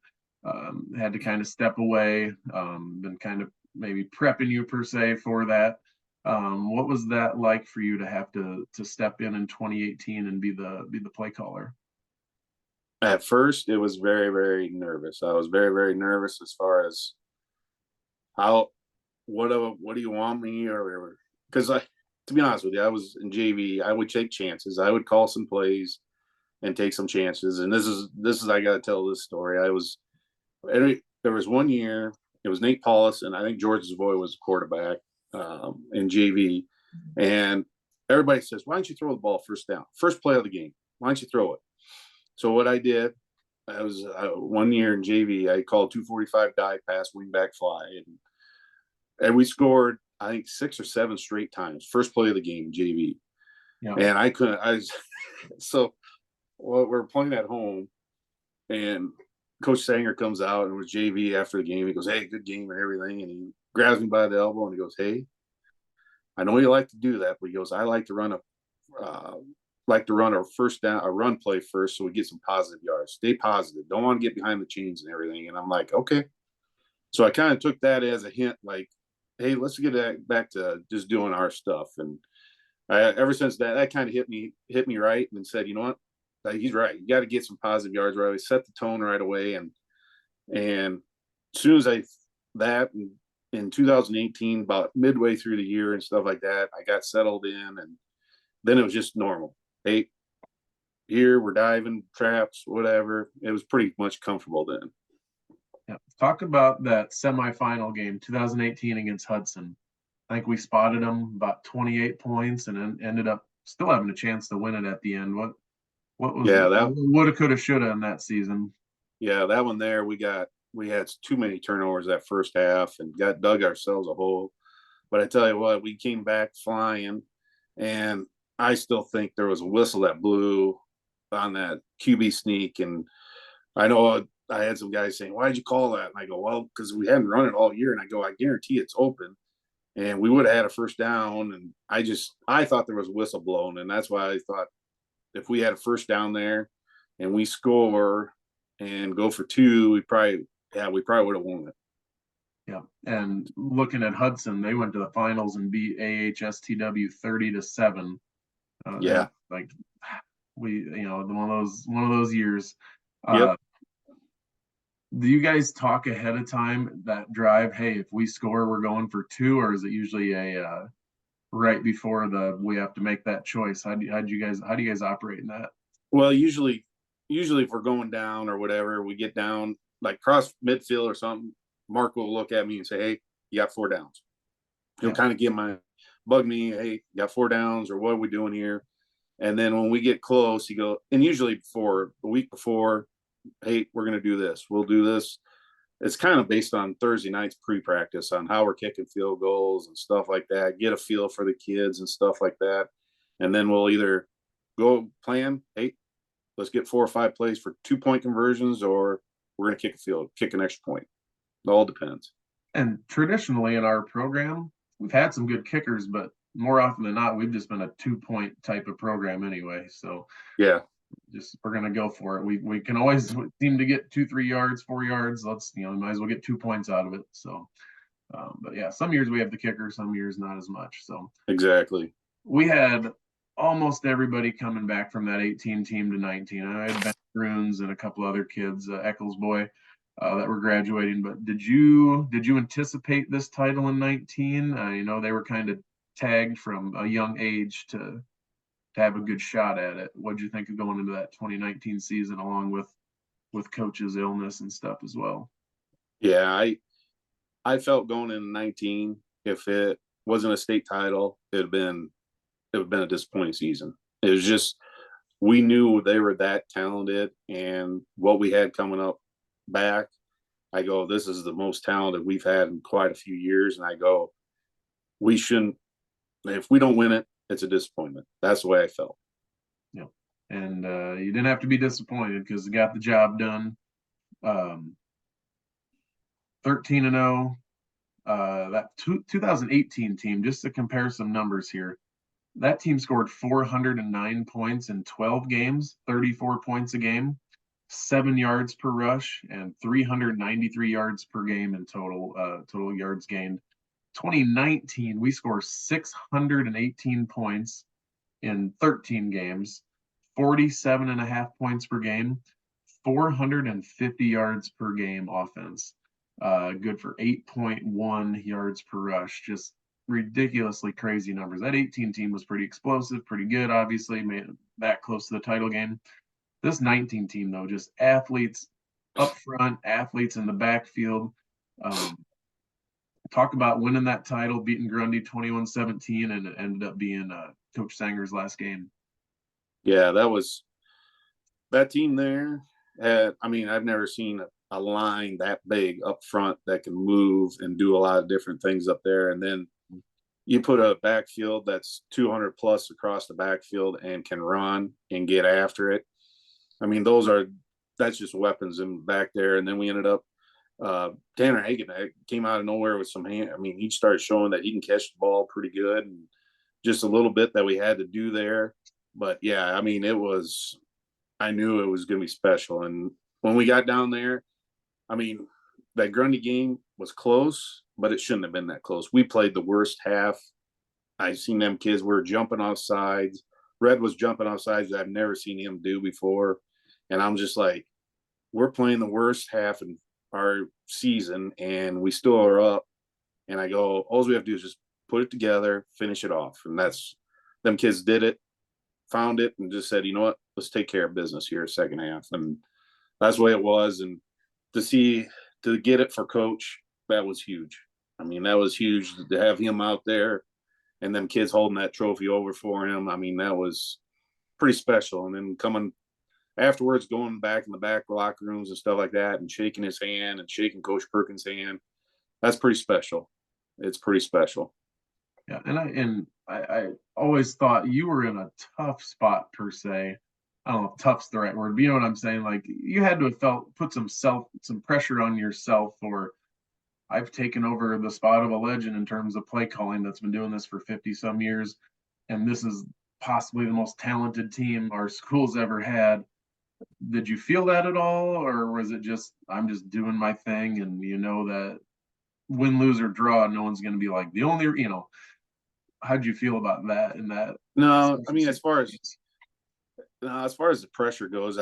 had to kind of step away, been kind of maybe prepping you per se for that. What was that like for you to have to step in 2018 and be the play caller? At first, it was very, very nervous. I was very, very nervous as far as what do you want me, or because to be honest with you, I was in JV. I would take chances. I would call some plays and take some chances. And this is I got to tell this story. There was one year. It was Nate Paulus, and I think George Zuehls was the quarterback in JV. And everybody says, "Why don't you throw the ball first down, first play of the game? Why don't you throw it?" So what I did, I was 1 year in JV. I called 245 dive pass, wing back fly, and we scored, I think, 6 or 7 straight times. First play of the game, JV. Yeah. And I couldn't. So we're playing at home, and Coach Sanger comes out, and it was JV after the game. He goes, "Hey, good game," and everything, and he grabs me by the elbow and he goes, "Hey, I know you like to do that, but," he goes, "I like to run a first down, a run play first, so we get some positive yards. Stay positive. Don't want to get behind the chains and everything." And I'm like, "Okay." So I kind of took that as a hint, like, hey, let's get back to just doing our stuff. And ever since that kind of hit me right, and said, you know what, like, he's right. You got to get some positive yards right away, set the tone right away. And as soon as that in 2018, about midway through the year and stuff like that, I got settled in, and then it was just normal. Hey, here we're diving, traps, whatever. It was pretty much comfortable then. Yeah. Talk about that semifinal game, 2018 against Hudson. I think we spotted them about 28 points and then ended up still having a chance to win it at the end. What was woulda, coulda, shoulda in that season? Yeah, that one there, we had too many turnovers that first half and got dug ourselves a hole. But I tell you what, we came back flying, and I still think there was a whistle that blew on that QB sneak. And I know I had some guys saying, "Why did you call that?" And I go, "Well, because we hadn't run it all year." And I go, "I guarantee it's open." And we would have had a first down. And I thought there was a whistle blown. And that's why I thought if we had a first down there and we score and go for two, we probably would have won it. Yeah. And looking at Hudson, they went to the finals and beat AHSTW 30-7. Yeah. Like one of those years. Yep. Do you guys talk ahead of time that drive? Hey, if we score, we're going for two, or is it usually a right before we have to make that choice? How do you guys operate in that? Well, usually if we're going down or whatever, we get down like cross midfield or something. Mark will look at me and say, "Hey, you got 4 downs." He'll kind of bug me, "Hey, you got 4 downs, or what are we doing here?" And then when we get close, he go, and usually a week before, "Hey, we're going to do this. We'll do this." It's kind of based on Thursday night's pre-practice on how we're kicking field goals and stuff like that, get a feel for the kids and stuff like that. And then we'll either go plan, "Hey, let's get 4 or 5 plays for 2-point conversions," or we're going to kick an extra point. It all depends. And traditionally in our program, we've had some good kickers, but more often than not, we've just been a 2-point type of program anyway. So yeah, we're gonna go for it. We can always seem to get 2-3 yards, 4 yards. Let's might as well get 2 points out of it. So, but yeah, some years we have the kicker, some years not as much. So exactly. We had almost everybody coming back from that 18 team to 19. I had Ben Bruns and a couple other kids, Eccles boy, that were graduating. But did you anticipate this title in 19? They were kind of tagged from a young age to have a good shot at it. What did you think of going into that 2019 season, along with coach's illness and stuff as well? Yeah, I felt going in 19, if it wasn't a state title, it would have been a disappointing season. It was just, we knew they were that talented, and what we had coming up back, I go, this is the most talented we've had in quite a few years. And I go, we shouldn't, if we don't win it, it's a disappointment. That's the way I felt. Yeah. And you didn't have to be disappointed because you got the job done. 13-0. That 2018 team, just to compare some numbers here, that team scored 409 points in 12 games, 34 points a game, 7 yards per rush, and 393 yards per game in total yards gained. 2019, we scored 618 points in 13 games, 47.5 points per game, 450 yards per game offense. Good for 8.1 yards per rush. Just ridiculously crazy numbers. That 18 team was pretty explosive, pretty good, obviously, made it that close to the title game. This 19 team, though, just athletes up front, athletes in the backfield. Talk about winning that title, beating Grundy 21-17, and it ended up being Coach Sanger's last game. Yeah, that team there I've never seen a line that big up front that can move and do a lot of different things up there. And then you put a backfield that's 200 plus across the backfield and can run and get after it. That's just weapons in back there. And then we ended up, Tanner Hagan came out of nowhere with some hand. He started showing that he can catch the ball pretty good, and just a little bit that we had to do there. But yeah, I knew it was going to be special. And when we got down there, that Grundy game, was close, but it shouldn't have been that close. We played the worst half. I've seen them kids were jumping off sides. Red was jumping off sides I've never seen him do before. And I'm just like, we're playing the worst half in our season and we still are up. And I go, all we have to do is just put it together, finish it off. And that's, them kids did it, found it, and just said, you know what, let's take care of business here second half. And that's the way it was. And to get it for coach, that was huge. I mean, that was huge to have him out there and them kids holding that trophy over for him. I mean, that was pretty special. And then coming afterwards, going back in the back locker rooms and stuff like that and shaking his hand and shaking Coach Perkins' hand, that's pretty special. It's pretty special. Yeah, and I always thought you were in a tough spot per se. I don't know if tough's the right word, but you know what I'm saying? Like you had to have put some pressure on yourself, or I've taken over the spot of a legend in terms of play calling that's been doing this for 50 some years. And this is possibly the most talented team our school's ever had. Did you feel that at all? Or was it just, I'm just doing my thing and you know that win, lose, or draw, no one's going to be like the only, how'd you feel about that in that? No, I mean, as far as the pressure goes,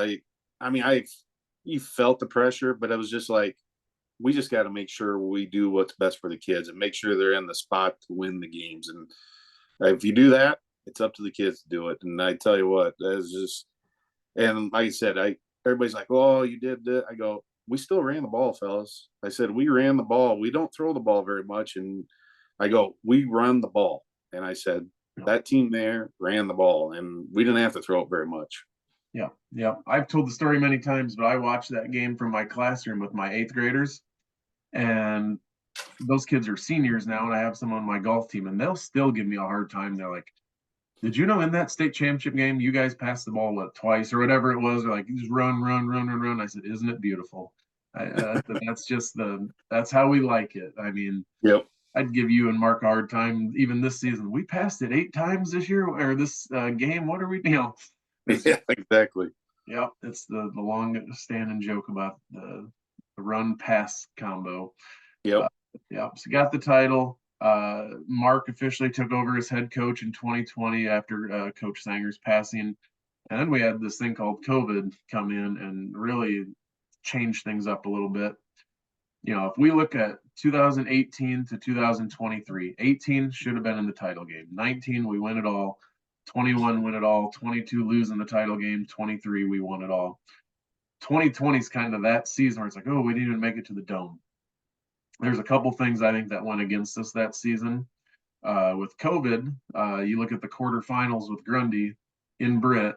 you felt the pressure, but it was just like, we just got to make sure we do what's best for the kids and make sure they're in the spot to win the games. And if you do that, it's up to the kids to do it. And I tell you what, that's just, and like I said, everybody's like, oh, you did that. I go, we still ran the ball, fellas. I said, we ran the ball. We don't throw the ball very much. And I go, we run the ball. And I said, that team there ran the ball and we didn't have to throw it very much. Yeah. Yeah. I've told the story many times, but I watched that game from my classroom with my 8th graders. And those kids are seniors now, and I have some on my golf team, and they'll still give me a hard time. They're like, did you know in that state championship game, you guys passed the ball, twice or whatever it was? They're like, just run. I said, isn't it beautiful? That's how we like it. I mean, yep. I'd give you and Mark a hard time even this season. We passed it 8 times this year or this game. What are we, Yeah, exactly. Yeah, it's the long standing joke about the run pass combo. Yep. Yeah, so got the title. Mark officially took over as head coach in 2020 after Coach Sanger's passing. And then we had this thing called COVID come in and really change things up a little bit. If we look at 2018 to 2023, 18 should have been in the title game. 19, we win it all. 21, win it all. 22, lose in the title game. 23, we won it all. 2020 is kind of that season where it's like, oh, we didn't even make it to the Dome. There's a couple things I think that went against us that season. With COVID, you look at the quarterfinals with Grundy in Britt.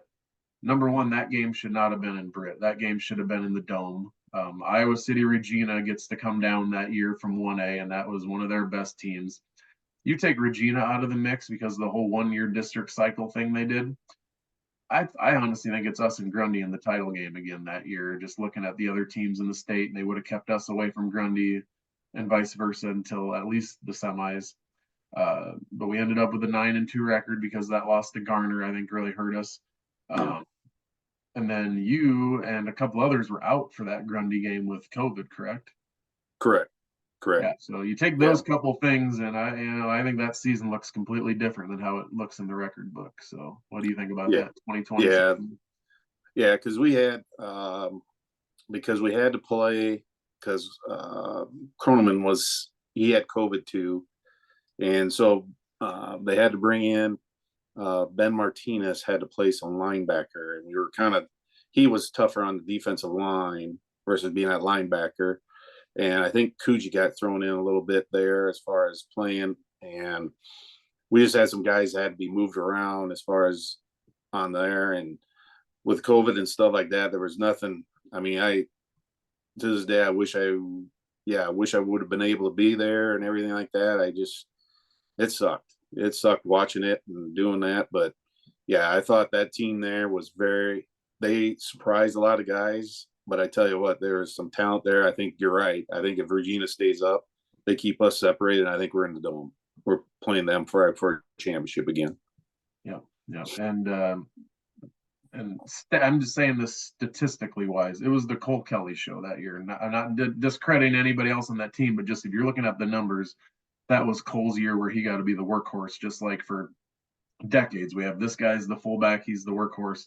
Number one, that game should not have been in Britt. That game should have been in the Dome. Iowa City Regina gets to come down that year from 1A, and that was one of their best teams. You take Regina out of the mix because of the whole one-year district cycle thing they did. I honestly think it's us and Grundy in the title game again that year. Just looking at the other teams in the state, and they would have kept us away from Grundy and vice versa until at least the semis. But we ended up with a 9-2 record because that loss to Garner, I think, really hurt us. And then you and a couple others were out for that Grundy game with COVID, correct? Correct. Yeah. So you take those couple things, and I think that season looks completely different than how it looks in the record book. So what do you think about that 2020? Yeah, because we had to play because Kroneman he had COVID too, and so they had to bring in Ben Martinez had to play some linebacker, and we were he was tougher on the defensive line versus being at linebacker. And I think Coogee got thrown in a little bit there as far as playing. And we just had some guys that had to be moved around as far as on there. And with COVID and stuff like that, there was nothing. I mean, to this day, I wish I would have been able to be there and everything like that. It sucked. It sucked watching it and doing that. But yeah, I thought that team there was they surprised a lot of guys. But I tell you what, there is some talent there. I think you're right. I think if Regina stays up, they keep us separated. I think we're in the Dome. We're playing them for a championship again. Yeah. And and I'm just saying this statistically wise, it was the Cole Kelly show that year. I'm not discrediting anybody else on that team, but just if you're looking at the numbers, that was Cole's year where he got to be the workhorse, just like for decades. We have this guy's the fullback, he's the workhorse.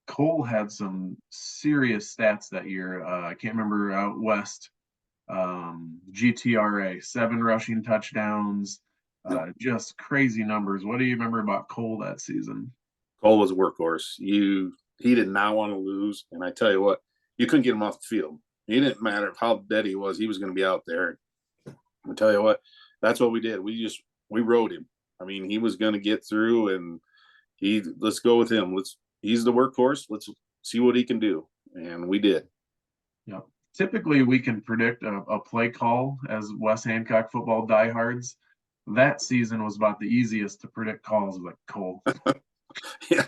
Cole had some serious stats that year. I can't remember out west. GTRA, 7 rushing touchdowns, just crazy numbers. What do you remember about Cole that season? Cole was a workhorse. He did not want to lose, and I tell you what, you couldn't get him off the field. He didn't matter how dead he was going to be out there. I tell you what, that's what we did. We rode him. I mean, he was going to get through, and let's go with him. He's the workhorse. Let's see what he can do, and we did. Yeah. Typically, we can predict a play call as West Hancock football diehards. That season was about the easiest to predict calls, like Cole. Yeah.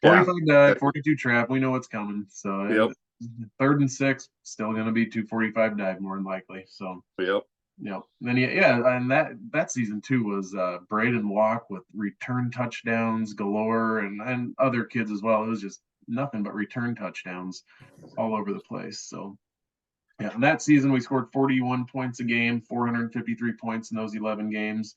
45 dive, 42 trap. We know what's coming. So yep. 3rd and 6, still going to be 245 dive more than likely. So yep. Then and that season too was Braden Walk with return touchdowns galore, and other kids as well. It was just nothing but return touchdowns all over the place. So yeah, and that season we scored 41 points a game, 453 points in those 11 games,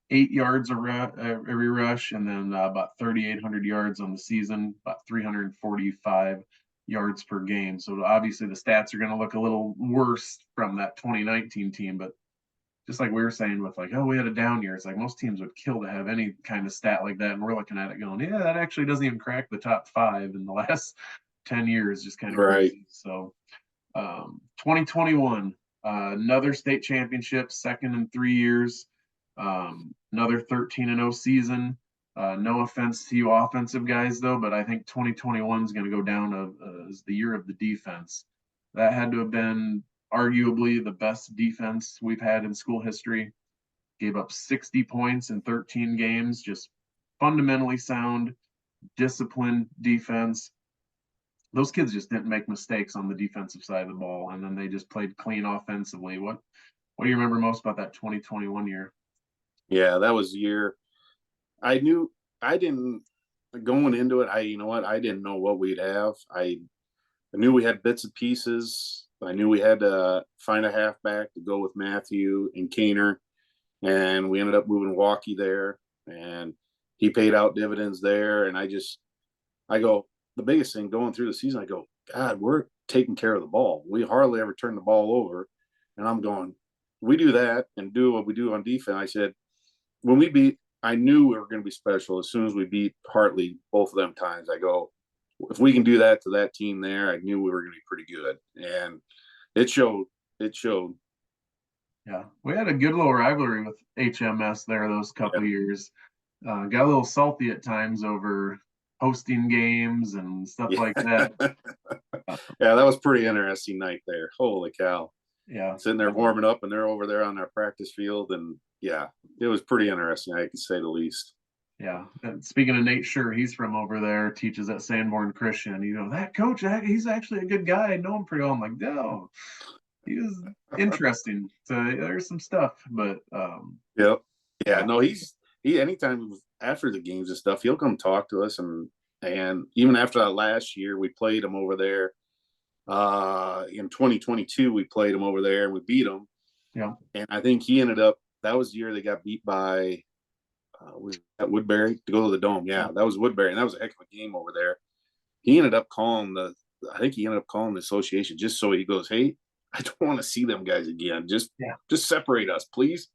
8 yards every rush, and then about 3,800 yards on the season, about 345 yards per game. So obviously the stats are going to look a little worse from that 2019 team, but just like we were saying with like, oh, we had a down year. It's like most teams would kill to have any kind of stat like that. And we're looking at it going, yeah, that actually doesn't even crack the top 5 in the last 10 years. Just kind of crazy. So 2021, another state championship, 2nd in 3 years, another 13-0 season. No offense to you offensive guys, though, but I think 2021 is going to go down as the year of the defense. That had to have been arguably the best defense we've had in school history. Gave up 60 points in 13 games, just fundamentally sound, disciplined defense. Those kids just didn't make mistakes on the defensive side of the ball, and then they just played clean offensively. What do you remember most about that 2021 year? Yeah, that was the year. I didn't going into it. I didn't know what we'd have. I knew we had bits and pieces. I knew we had to find a halfback to go with Matthew and Kaner, and we ended up moving Walkie there, and he paid out dividends there. And I go, the biggest thing going through the season, I go, God, we're taking care of the ball. We hardly ever turn the ball over. And I'm going, we do that and do what we do on defense. I said, I knew we were going to be special as soon as we beat Hartley both of them times. I go, if we can do that to that team there, I knew we were going to be pretty good. And it showed. Yeah, we had a good little rivalry with HMS there those couple of years. Got a little salty at times over hosting games and stuff like that. Yeah, that was pretty interesting night there. Holy cow. Yeah. Sitting there warming up, and they're over there on their practice field. And yeah, it was pretty interesting, I can say the least. Yeah. And speaking of Nate Sure, he's from over there, teaches at Sanborn Christian. That coach, he's actually a good guy. I know him pretty well. I'm like, no, he was interesting. So there's some stuff, but yep. Yeah, no, he anytime after the games and stuff, he'll come talk to us, and even after that last year, we played him over there. In 2022, we played him over there and we beat him. Yeah. And I think he ended up, that was the year they got beat by was that Woodbury to go to the Dome. Yeah, that was Woodbury, and that was a heck of a game over there. He ended up calling the association just so he goes, hey, I don't want to see them guys again. Just separate us, please.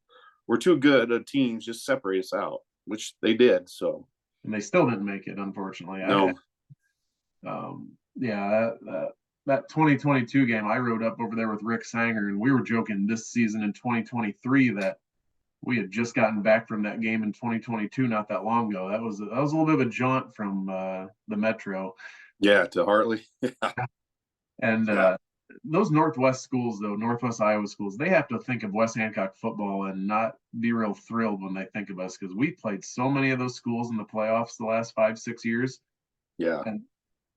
We're too good at teams. Just separate us out, which they did. So, and they still didn't make it, unfortunately. No. That 2022 game, I rode up over there with Rick Sanger, and we were joking this season in 2023 that we had just gotten back from that game in 2022 not that long ago. That was a little bit of a jaunt from the Metro. Yeah, to Hartley. And those Northwest schools, though, Northwest Iowa schools, they have to think of West Hancock football and not be real thrilled when they think of us, because we played so many of those schools in the playoffs the last 5-6 years. Yeah. And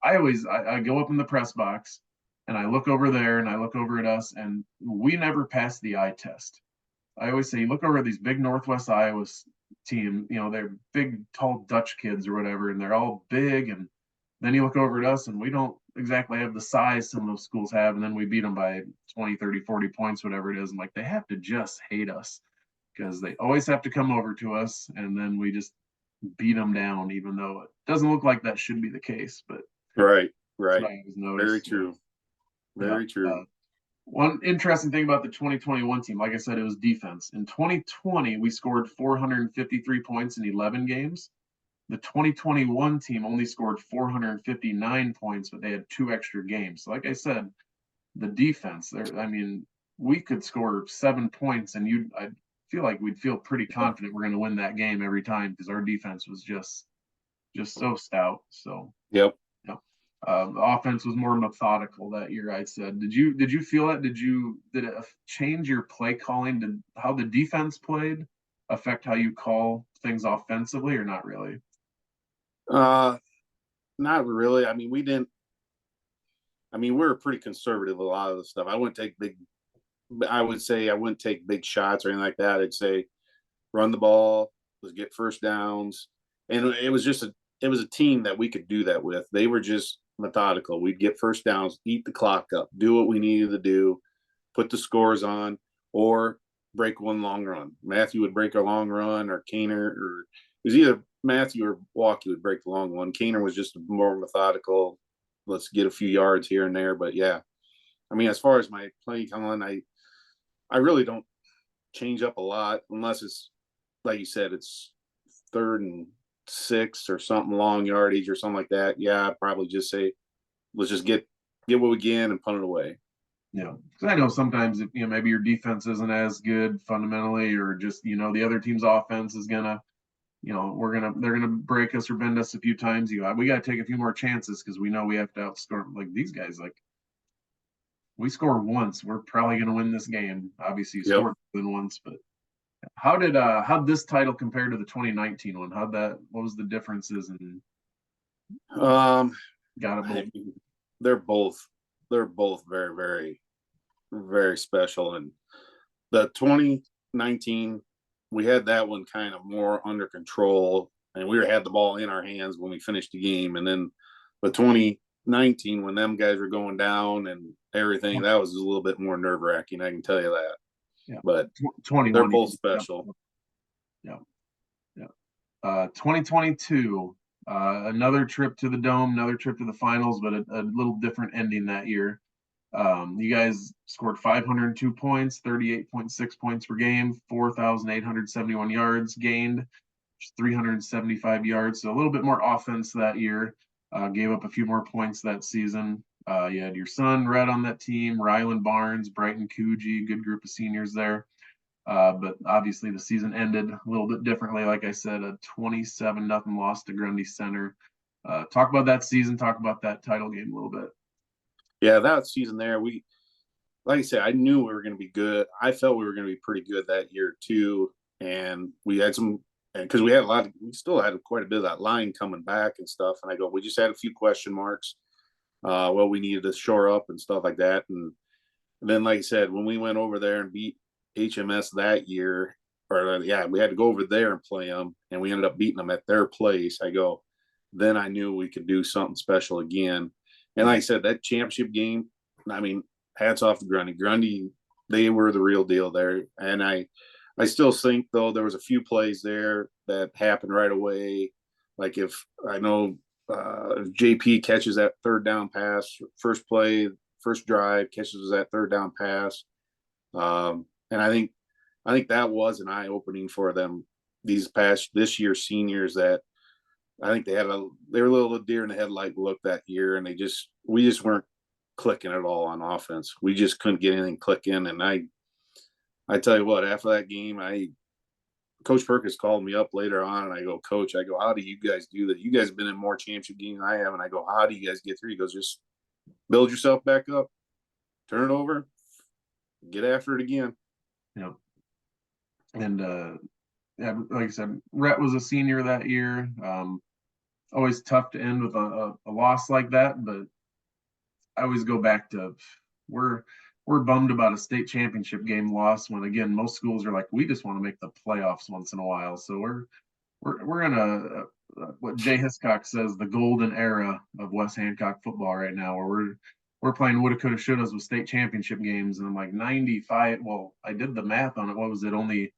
I go up in the press box and I look over there and I look over at us, and we never passed the eye test. I always say, you look over at these big Northwest Iowa team, they're big, tall Dutch kids or whatever, and they're all big and then you look over at us and we don't exactly have the size some of those schools have. And then we beat them by 20, 30, 40 points, whatever it is. And like, they have to just hate us because they always have to come over to us. And then we just beat them down, even though it doesn't look like that should be the case. But Right. that's Right. what I always noticed. Very true. Yeah. Very true. One interesting thing about the 2021 team, like I said, it was defense. In 2020, we scored 453 points in 11 games. The 2021 team only scored 459 points, but they had 2 extra games. So like I said, the defense there, I mean, we could score 7 points and I feel like we'd feel pretty confident we're going to win that game every time because our defense was just so stout. So Yep. yeah. The offense was more methodical that year, I said. Did you feel that? Did it change your play calling? Did how the defense played affect how you call things offensively, or not really? Not really. I mean, we didn't. I mean, we were pretty conservative a lot of the stuff. I wouldn't take big. I would say I wouldn't take big shots or anything like that. I'd say run the ball, let's get first downs, and it was just a team that we could do that with. They were just methodical. We'd get first downs, eat the clock up, do what we needed to do, put the scores on, or break one long run. Matthew would break a long run, or Kaner, or it was either Matthew or Walkie would break the long one. Kaner was just more methodical. Let's get a few yards here and there. But yeah, I mean, as far as my play calling, I really don't change up a lot unless it's like you said, it's 3rd and 6 or something, long yardage or something like that. Yeah, I'd probably just say let's just get what we can and punt it away. Yeah, because I know sometimes if maybe your defense isn't as good fundamentally, or just the other team's offense is gonna they're gonna break us or bend us a few times. We got to take a few more chances because we know we have to outscore them. Like these guys. Like we score once, we're probably gonna win this game. Obviously, you Yep. scored more than once, but how'd this title compare to the 2019 one? What was the differences and got it both? They're both very, very, very special. And the 2019, we had that one kind of more under control, and we had the ball in our hands when we finished the game. And then the 2019, when them guys were going down and everything, that was a little bit more nerve wracking. I can tell you that. Yeah, but 21. They're both special. Yeah. 2022, another trip to the Dome, another trip to the finals, but a little different ending that year. You guys scored 502 points, 38.6 points per game, 4,871 yards gained, 375 yards. So a little bit more offense that year. Gave up a few more points that season. You had your son, Red, on that team, Ryland Barnes, Brighton Coogee, good group of seniors there. But obviously the season ended a little bit differently. Like I said, a 27-0 loss to Grundy Center. Talk about that season. Talk about that title game a little bit. Yeah, that season there, like I said, I knew we were going to be good. I felt we were going to be pretty good that year too, and we had some, because we still had quite a bit of that line coming back and stuff. And we just had a few question marks. We needed to shore up and stuff like that. And then, like I said, when we went over there and beat HMS that year, we had to go over there and play them, and we ended up beating them at their place. Then I knew we could do something special again. And like I said, that championship game, I mean, hats off to Grundy. Grundy, they were the real deal there. And I still think, though, there was a few plays there that happened right away. Like if JP catches that 3rd down pass, first play, first drive, catches that 3rd down pass. And I think that was an eye-opening for them this year's seniors, that I think they were a little deer in the headlight look that year, and we just weren't clicking at all on offense. We just couldn't get anything clicking. And I tell you what, after that game, Coach Perkins called me up later on, and I go, Coach, how do you guys do that? You guys have been in more championship games than I have. And I go, how do you guys get through? He goes, just build yourself back up, turn it over, get after it again. Yeah. And like I said, Rhett was a senior that year. Always tough to end with a loss like that, but I always go back to we're bummed about a state championship game loss when, again, most schools are like, we just want to make the playoffs once in a while. So we're in what Jay Hiscock says, the golden era of West Hancock football right now, where we're playing woulda, coulda, shouldas with state championship games, and I'm like 95. Well, I did the math on it. What was it? Only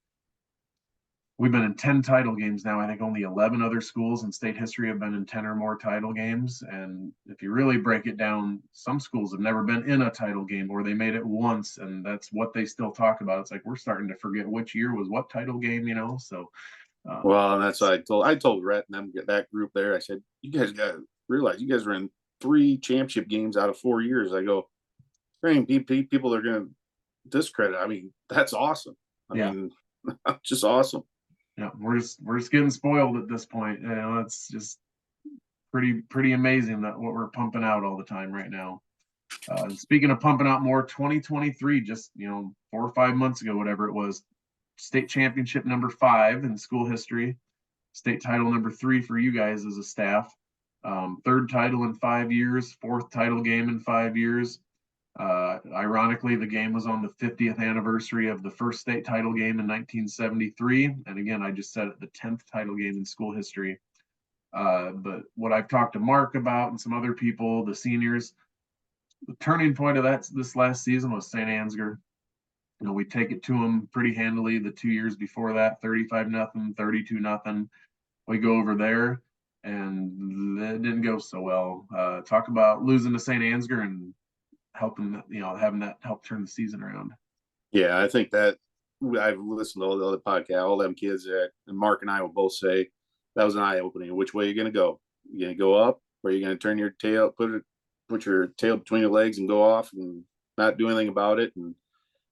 we've been in 10 title games now. I think only 11 other schools in state history have been in 10 or more title games. And if you really break it down, some schools have never been in a title game, or they made it once, and that's what they still talk about. It's like we're starting to forget which year was what title game, So Well, and that's what I told Rhett and them, that group there. I said, you guys got to realize you guys were in 3 championship games out of 4 years. I go, there ain't people are going to discredit. I mean, that's awesome. I yeah, mean, just awesome. yeah, we're just getting spoiled at this point. It's just pretty amazing that what we're pumping out all the time right now. And speaking of pumping out more, 2023, just 4 or 5 months ago, whatever it was, state championship number 5 in school history, state title number 3 for you guys as a staff, 3rd title in 5 years, 4th title game in 5 years. Ironically, the game was on the 50th anniversary of the first state title game in 1973. And again, I just said it, the 10th title game in school history. But what I've talked to Mark about and some other people, the seniors, the turning point of this last season was St. Ansgar. We take it to them pretty handily the 2 years before that, 35-0, 32-0. We go over there, and it didn't go so well. Talk about losing to St. Ansgar and helping, having that help turn the season around. Yeah, I think that I've listened to all the other podcasts, all them kids that, and Mark and I will both say that was an eye opening. Which way are you going to go? You going to go up, or are you going to turn your tail, put your tail between your legs and go off and not do anything about it? And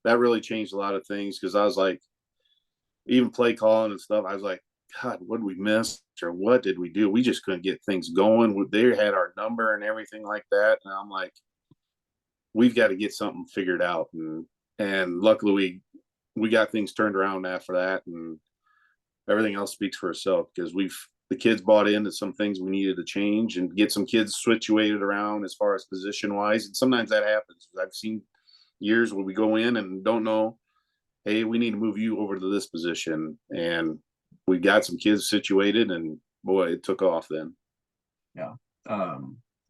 that really changed a lot of things, because I was like, even play calling and stuff, I was like, God, what did we miss, or what did we do? We just couldn't get things going. They had our number and everything like that, and I'm like, we've got to get something figured out. And luckily we got things turned around after that, and everything else speaks for itself, because the kids bought into some things we needed to change and get some kids situated around as far as position wise. And sometimes that happens. I've seen years where we go in and don't know, hey, we need to move you over to this position, and we got some kids situated, and boy, it took off then. Yeah.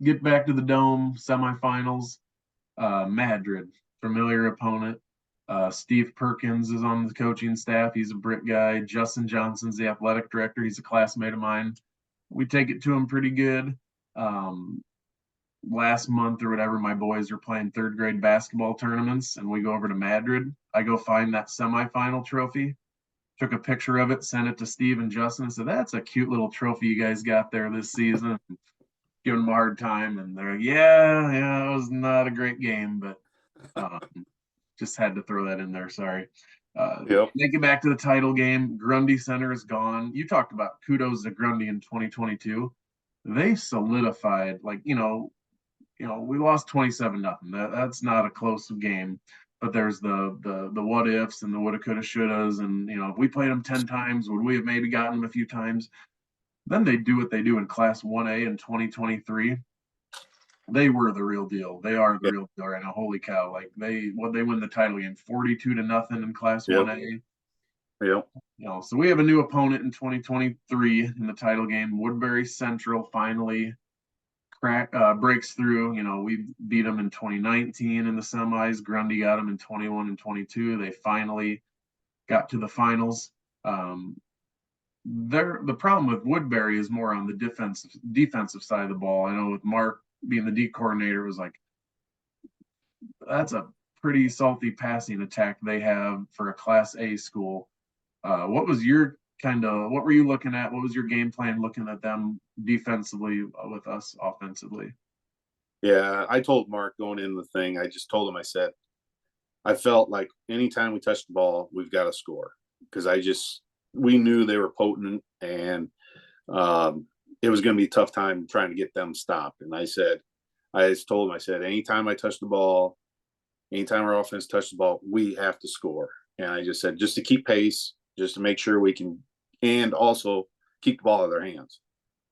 Get back to the Dome semifinals. Madrid, familiar opponent. Steve Perkins is on the coaching staff. He's a Britt guy. Justin Johnson's the athletic director. He's a classmate of mine. We take it to him pretty good. Last month or whatever, my boys are playing 3rd grade basketball tournaments, and we go over to Madrid. I go find that semifinal trophy, took a picture of it, sent it to Steve and Justin, and said, that's a cute little trophy you guys got there this season. Giving them a hard time, and they're like, yeah, it was not a great game, but just had to throw that in there. Sorry. Yep. Make it back to the title game. Grundy Center is gone. You talked about kudos to Grundy in 2022. They solidified, we lost 27-0. That's not a close game, but there's the what ifs and the woulda, coulda, shouldas, and if we played them 10 times, would we have maybe gotten them a few times? Then they do what they do in Class 1A in 2023. They were the real deal. They are the real deal right now. Holy cow! Like they win the title game 42-0 in Class 1A. Yep. So we have a new opponent in 2023 in the title game. Woodbury Central finally breaks through. We beat them in 2019 in the semis. Grundy got them in 21 and 22. They finally got to the finals. The problem with Woodbury is more on the defensive side of the ball. I know with Mark being the D coordinator, it was like, that's a pretty salty passing attack they have for a Class A school. What were you looking at? What was your game plan looking at them defensively with us offensively? Yeah, I told Mark going in the thing, I just told him, I said, I felt like anytime we touched the ball, we've got to score, because we knew they were potent, and it was going to be a tough time trying to get them stopped. And I just told him, I said, anytime I touch the ball, anytime our offense touches the ball, we have to score. And I just said, just to keep pace, just to make sure we can, and also keep the ball out of their hands.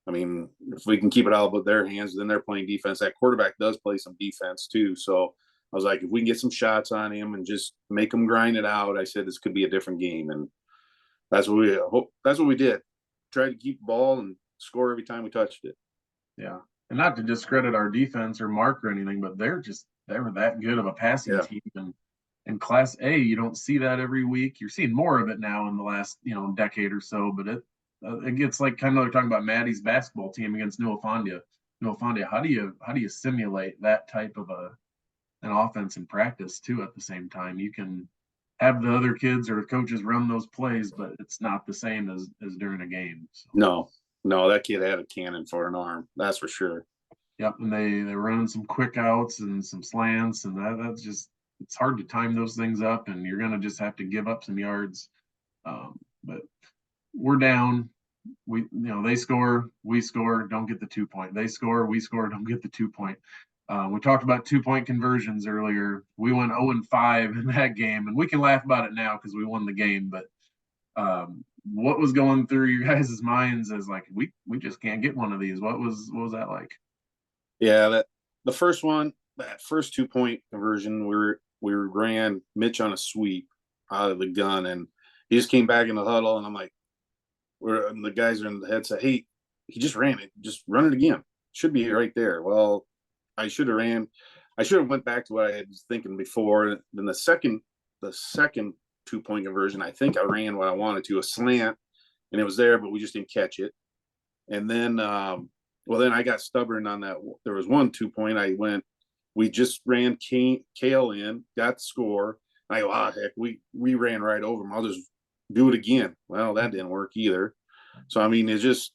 I mean, if we can keep it out of their hands, then they're playing defense. That quarterback does play some defense too. So I was like, if we can get some shots on him and just make them grind it out, I said, this could be a different game. And that's what we did. Tried to keep the ball and score every time we touched it. Yeah. And not to discredit our defense or Mark or anything, but they were that good of a passing Yeah. team. And in Class A, you don't see that every week. You're seeing more of it now in the last, decade or so, but it gets like kind of like talking about Maddie's basketball team against Newfoundland. Newfoundland, how do you simulate that type of an offense in practice too at the same time? You can have the other kids or coaches run those plays, but it's not the same as during a game. So. No, that kid had a cannon for an arm. That's for sure. Yep, and they're running some quick outs and some slants, and that's just it's hard to time those things up, and you're gonna just have to give up some yards. But we're down. They score, we score, don't get the 2 point. They score, we score, don't get the 2 point. We talked about 2 point conversions earlier. We went 0-5 in that game, and we can laugh about it now because we won the game. But what was going through your guys' minds as like we just can't get one of these? What was that like? Yeah, the first one, that first 2 point conversion, we ran Mitch on a sweep out of the gun, and he just came back in the huddle, and I'm like, the guys are in the head said, "Hey, he just ran it. Just run it again. Should be right there." Well, I should have went back to what I was thinking before. Then the second 2 point conversion, I think I ran what I wanted to, a slant, and it was there, but we just didn't catch it. And then then I got stubborn on that. There was 1 2 point. We just ran Kale in, got the score. And I go, heck, we ran right over him. I'll just do it again. Well, that didn't work either. So, I mean, it's just,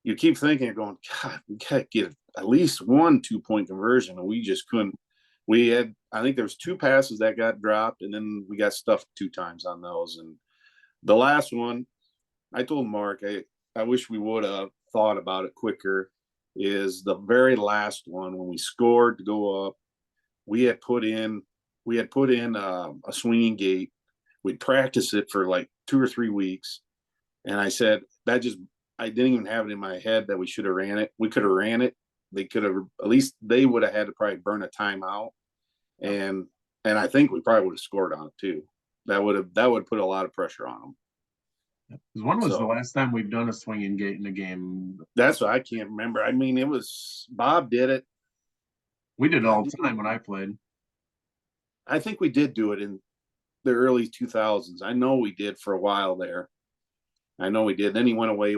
you keep thinking, going, God, we got to get at least 1 2 point conversion. And we just couldn't. I think there was 2 passes that got dropped, and then we got stuffed 2 times on those. And the last one, I told Mark, I wish we would have thought about it quicker, is the very last one when we scored to go up. We had put in a swinging gate. We'd practiced it for like 2 or 3 weeks, and I said I didn't even have it in my head that we should have ran it. We could have ran it. They could have, at least they would have had to probably burn a timeout, and I think we probably would have scored on it too. That would put a lot of pressure on them. When was the last time we've done a swinging gate in a game? That's what I can't remember. I mean, it was Bob did it. We did it all the time when I played. I think we did do it in the early 2000s. I know we did for a while there. I know we did. Then he went away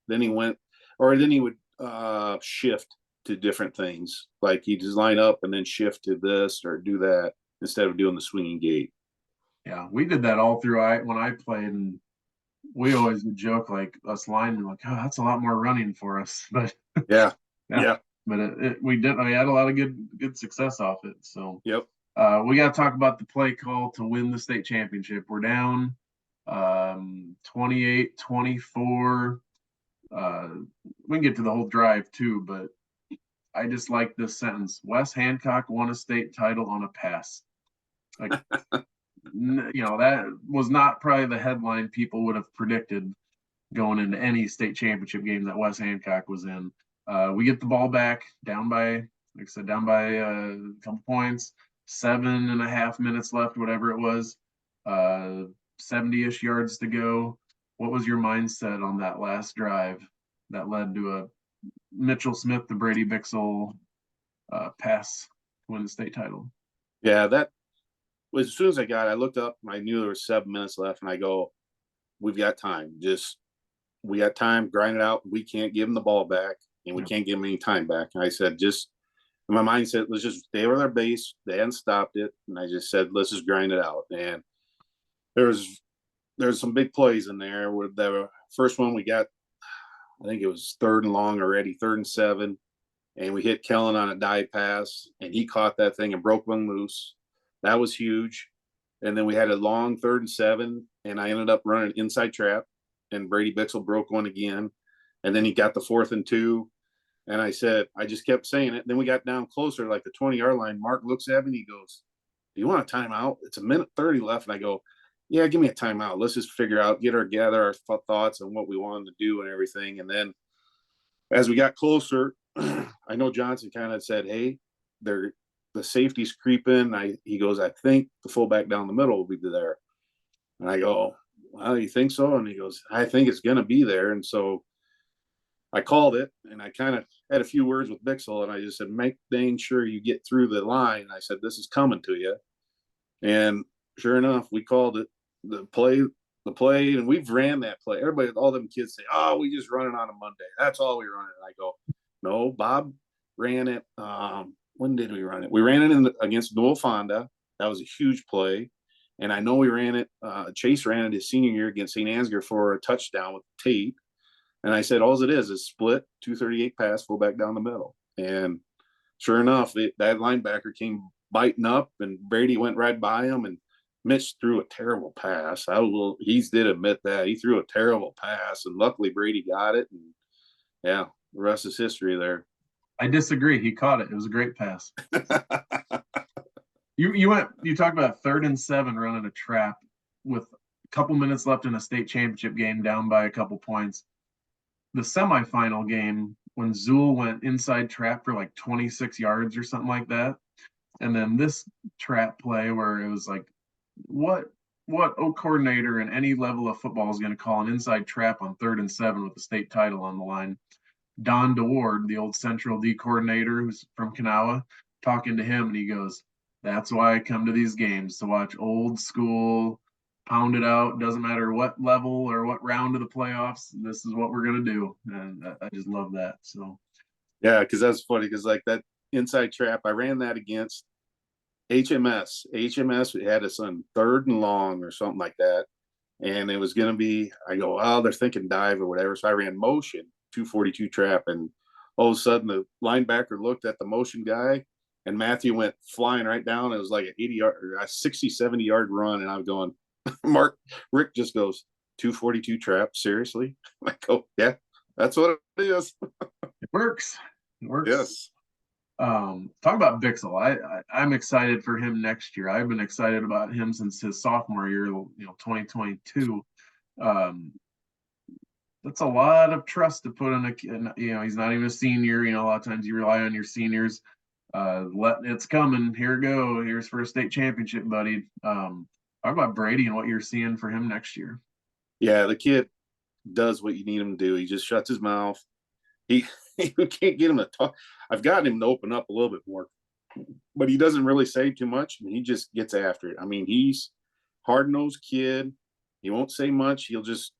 then he would shift to different things. Like he'd just line up and then shift to this or do that instead of doing the swinging gate. Yeah, we did that all through when I played, and we always would joke, like us linemen, like, oh, that's a lot more running for us. But yeah. But we had a lot of good success off it. So yep. We got to talk about the play call to win the state championship. We're down 28-24. We can get to the whole drive too, but I just like this sentence: West Hancock won a state title on a pass. Like, that was not probably the headline people would have predicted going into any state championship game that West Hancock was in. We get the ball back, down by a couple points, 7.5 minutes left, whatever it was, 70-ish yards to go. What was your mindset on that last drive that led to a Mitchell Smith to Brady Bixel pass to win the state title? Yeah, that was, as soon as I looked up, I knew there was 7 minutes left, and I go, we've got time. We got time, grind it out. We can't give them the ball back, and we can't give them any time back. And I said, my mindset was just stay with our base. They hadn't stopped it. And I just said, let's just grind it out. And there's some big plays in there. With the first one we got, I think it was 3rd and long already, 3rd and 7. And we hit Kellen on a dive pass, and he caught that thing and broke one loose. That was huge. And then we had a long 3rd and 7, and I ended up running inside trap, and Brady Bixel broke one again. And then he got the 4th and 2. And I just kept saying it. Then we got down closer, like the 20-yard line. Mark looks at me and he goes, do you want a timeout? It's 1:30 left. And I go, yeah, give me a timeout. Let's just gather our thoughts on what we wanted to do and everything. And then as we got closer, I know Johnson kind of said, hey, the safety's creeping. He goes, I think the fullback down the middle will be there. And I go, well, you think so? And he goes, I think it's going to be there. And so I called it, and I kind of had a few words with Bixel, and I just said, make dang sure you get through the line. I said, this is coming to you. And sure enough, we called it the play, and we've ran that play. Everybody, all them kids say, oh, we just run it on a Monday. That's all we run it. And I go, no, Bob ran it. When did we run it? We ran it against Noel Fonda. That was a huge play. And I know we ran it. Chase ran it his senior year against St. Ansgar for a touchdown with Tate. And I said, all it is split, 238 pass, fullback down the middle. And sure enough, that linebacker came biting up, and Brady went right by him, and Mitch threw a terrible pass. He did admit that. He threw a terrible pass, and luckily Brady got it. And yeah, the rest is history there. I disagree. He caught it. It was a great pass. You talked about 3rd and 7 running a trap with a couple minutes left in a state championship game, down by a couple points. The semifinal game, when Zuehls went inside trap for like 26 yards or something like that. And then this trap play where it was like, what coordinator in any level of football is going to call an inside trap on 3rd and 7 with the state title on the line? Don DeWard, the old Central D coordinator who's from Kanawha, talking to him, and he goes, that's why I come to these games, to watch old school, pound it out. Doesn't matter what level or what round of the playoffs. This is what we're going to do. And I just love that. So, yeah, because that's funny, because like that inside trap, I ran that against HMS. HMS had us on 3rd and long or something like that. And it was going to be, I go, oh, they're thinking dive or whatever. So I ran motion, 242 trap. And all of a sudden the linebacker looked at the motion guy, and Matthew went flying right down. It was like a 60, 70 yard run. And I'm going, Rick just goes, 242 trap, seriously? I go, yeah, that's what it is. It works. It works. Yes. Talk about Bixel. I'm excited for him next year. I've been excited about him since his sophomore year, 2022. That's a lot of trust to put in he's not even a senior. A lot of times you rely on your seniors. It's coming. Here we go. Here's for a state championship, buddy. Talk about Brady and what you're seeing for him next year. Yeah, the kid does what you need him to do. He just shuts his mouth. You can't get him to talk. I've gotten him to open up a little bit more, but he doesn't really say too much, and he just gets after it. I mean, he's hard-nosed kid. He won't say much. He'll just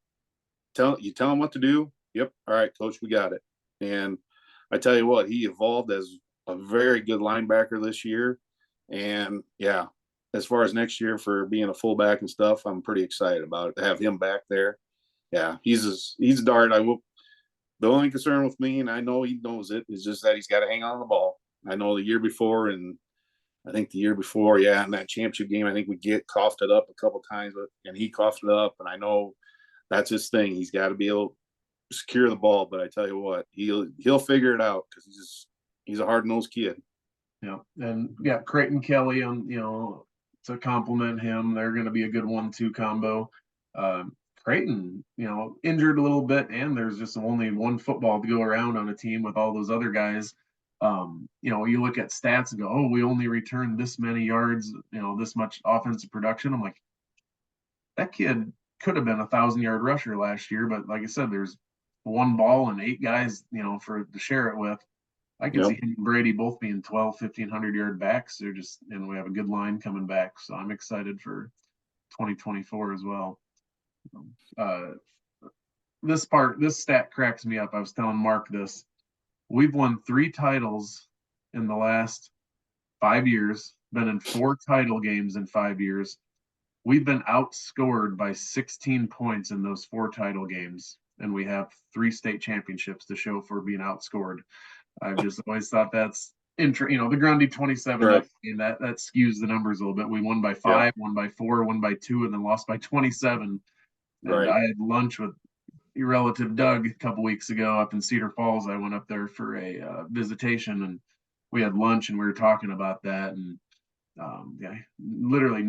tell him what to do. Yep. All right, coach, we got it. And I tell you what, he evolved as a very good linebacker this year. And yeah, as far as next year for being a fullback and stuff, I'm pretty excited about it, to have him back there. Yeah, he's a dart. The only concern with me, and I know he knows it, is just that he's got to hang on the ball. I know the year before, and I think the year before, in that championship game, I think we coughed it up a couple times, and he coughed it up, and I know that's his thing. He's got to be able to secure the ball. But I tell you what, he'll figure it out, because he's a hard-nosed kid. Yeah, and Creighton Kelly on to compliment him. They're going to be a good 1-2 combo. Creighton, injured a little bit, and there's just only one football to go around on a team with all those other guys. You look at stats and go, oh, we only returned this many yards, this much offensive production. I'm like, that kid could have been 1,000-yard rusher last year, but like I said, there's one ball and 8 guys, to share it with. I can see him and Brady both being 1,500-yard backs. And we have a good line coming back. So I'm excited for 2024 as well. This stat cracks me up. I was telling Mark this. We've won 3 titles in the last 5 years, been in 4 title games in 5 years. We've been outscored by 16 points in those 4 title games, and we have 3 state championships to show for being outscored. I've just always thought that's the Grundy 27, right. that skews the numbers a little bit. We won by 5, won by 4, won by 2, and then lost by 27. And right. I had lunch with your relative Doug a couple weeks ago up in Cedar Falls. I went up there for a visitation, and we had lunch, and we were talking about that. And literally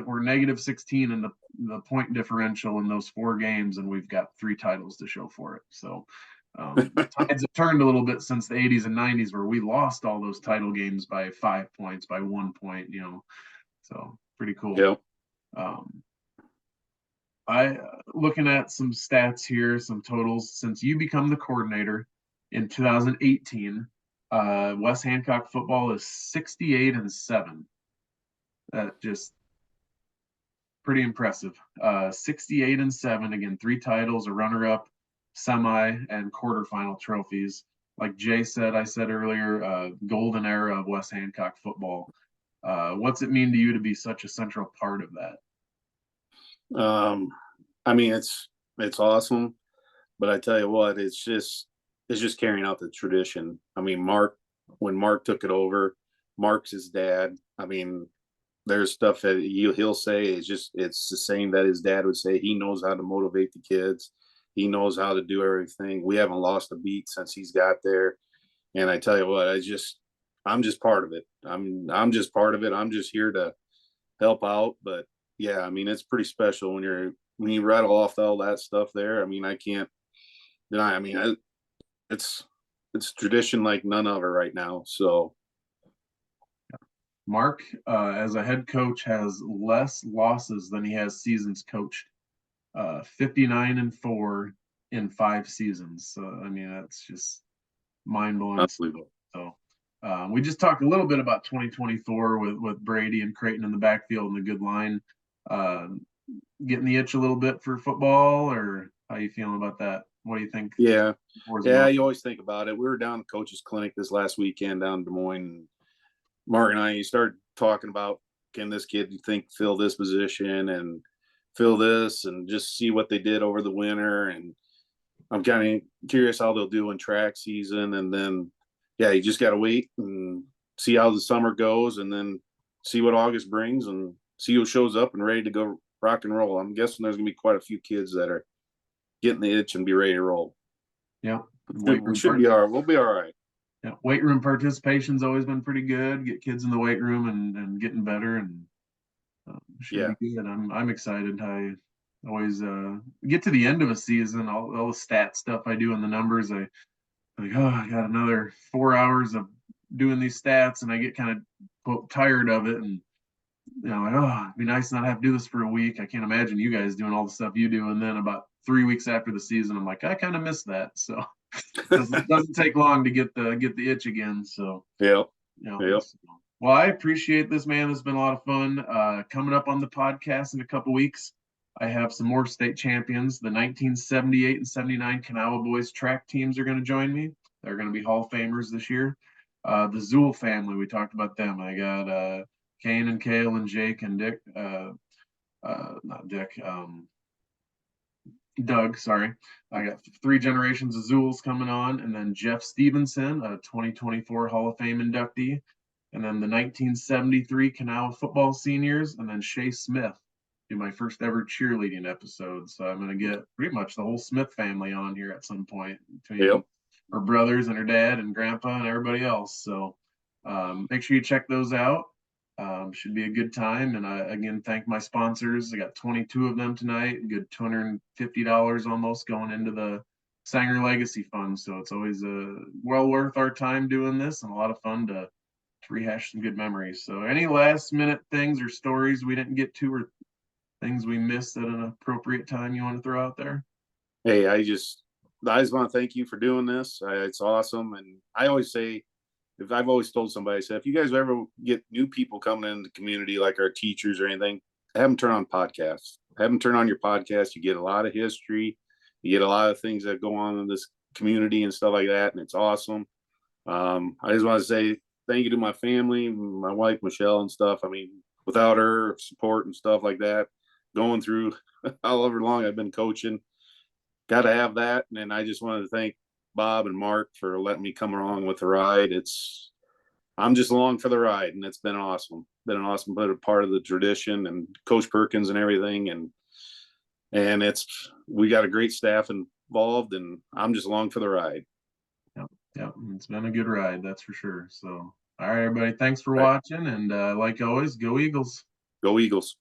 we're negative 16 in the point differential in those 4 games, and we've got 3 titles to show for it. So the tides have turned a little bit since the 80s and 90s, where we lost all those title games by 5 points, by 1 point, so pretty cool. Yeah. Looking at some stats here, some totals since you become the coordinator. In 2018, West Hancock football is 68-7. That just pretty impressive. 68-7, again, 3 titles, a runner-up, semi, and quarterfinal trophies. Like Jay said, I said earlier, golden era of West Hancock football. What's it mean to you to be such a central part of that? I mean, it's awesome, but I tell you what, it's just carrying out the tradition. I mean, when Mark took it over, Mark's his dad. I mean, there's stuff that he'll say it's the same that his dad would say. He knows how to motivate the kids. He knows how to do everything. We haven't lost a beat since he's got there. And I tell you what, I'm just part of it. I'm just part of it. I'm just here to help out. But yeah, I mean, it's pretty special when you rattle off all that stuff there. I mean, I can't deny. I mean, it's tradition like none other right now. So Mark, as a head coach, has less losses than he has seasons coached. 59-4 in 5 seasons. So I mean, that's just mind-blowing. So we just talked a little bit about 2024 with Brady and Creighton in the backfield and the good line. Getting the itch a little bit for football, or how you feeling about that? What do you think? Yeah, you always think about it. We were down at coach's clinic this last weekend down in Des Moines. Mark and I started talking about, can this kid, you think, fill this position and fill this, and just see what they did over the winter. And I'm kind of curious how they'll do in track season. And then, yeah, you just got to wait and see how the summer goes, and then see what August brings, and see who shows up and ready to go rock and roll. I'm guessing there's going to be quite a few kids that are getting the itch and be ready to roll. Yeah. We should be all right. We'll be all right. Yeah. Weight room participation's always been pretty good. Get kids in the weight room and getting better, and should be good. I'm excited. I always get to the end of a season, all the stat stuff I do and the numbers. I got another 4 hours of doing these stats, and I get kind of tired of it. And it'd be nice not to have to do this for a week. I can't imagine you guys doing all the stuff you do. And then about 3 weeks after the season, I'm like, I kind of miss that. So it doesn't take long to get the itch again. So yeah. Well, I appreciate this, man. This has been a lot of fun. Coming up on the podcast in a couple weeks, I have some more state champions. The 1978 and 79 Kanawha boys track teams are going to join me. They're going to be Hall of Famers this year. The Zuehls family, we talked about them. I got Kane and Kale and Jake and Dick, not Dick, Doug, sorry. I got 3 generations of Zuehls coming on, and then Jeff Stevenson, a 2024 Hall of Fame inductee, and then the 1973 Kanawha football seniors, and then Shae Smith, do my first ever cheerleading episode. So I'm going to get pretty much the whole Smith family on here at some point, between her brothers and her dad and grandpa and everybody else. So make sure you check those out. Should be a good time. And I, again, thank my sponsors. I got 22 of them tonight, a good $250 almost going into the Sanger Legacy Fund. So it's always well worth our time doing this, and a lot of fun to rehash some good memories. So any last minute things or stories we didn't get to, or things we missed at an appropriate time you want to throw out there? Hey, I just want to thank you for doing this. It's awesome. And I always say, I've always told somebody, I said, if you guys ever get new people coming in the community, like our teachers or anything, have them turn on podcasts. Have them turn on your podcast. You get a lot of history. You get a lot of things that go on in this community and stuff like that. And it's awesome. I just want to say thank you to my family, my wife, Michelle, and stuff. I mean, without her support and stuff like that, going through however long I've been coaching, got to have that. And then I just wanted to thank Bob and Mark for letting me come along with the ride. I'm just along for the ride, and it's been awesome. Been an awesome part of the tradition, and Coach Perkins and everything. And we got a great staff involved, and I'm just along for the ride. Yep. It's been a good ride, that's for sure. So, all right, everybody, thanks for watching. And like always, go Eagles. Go Eagles.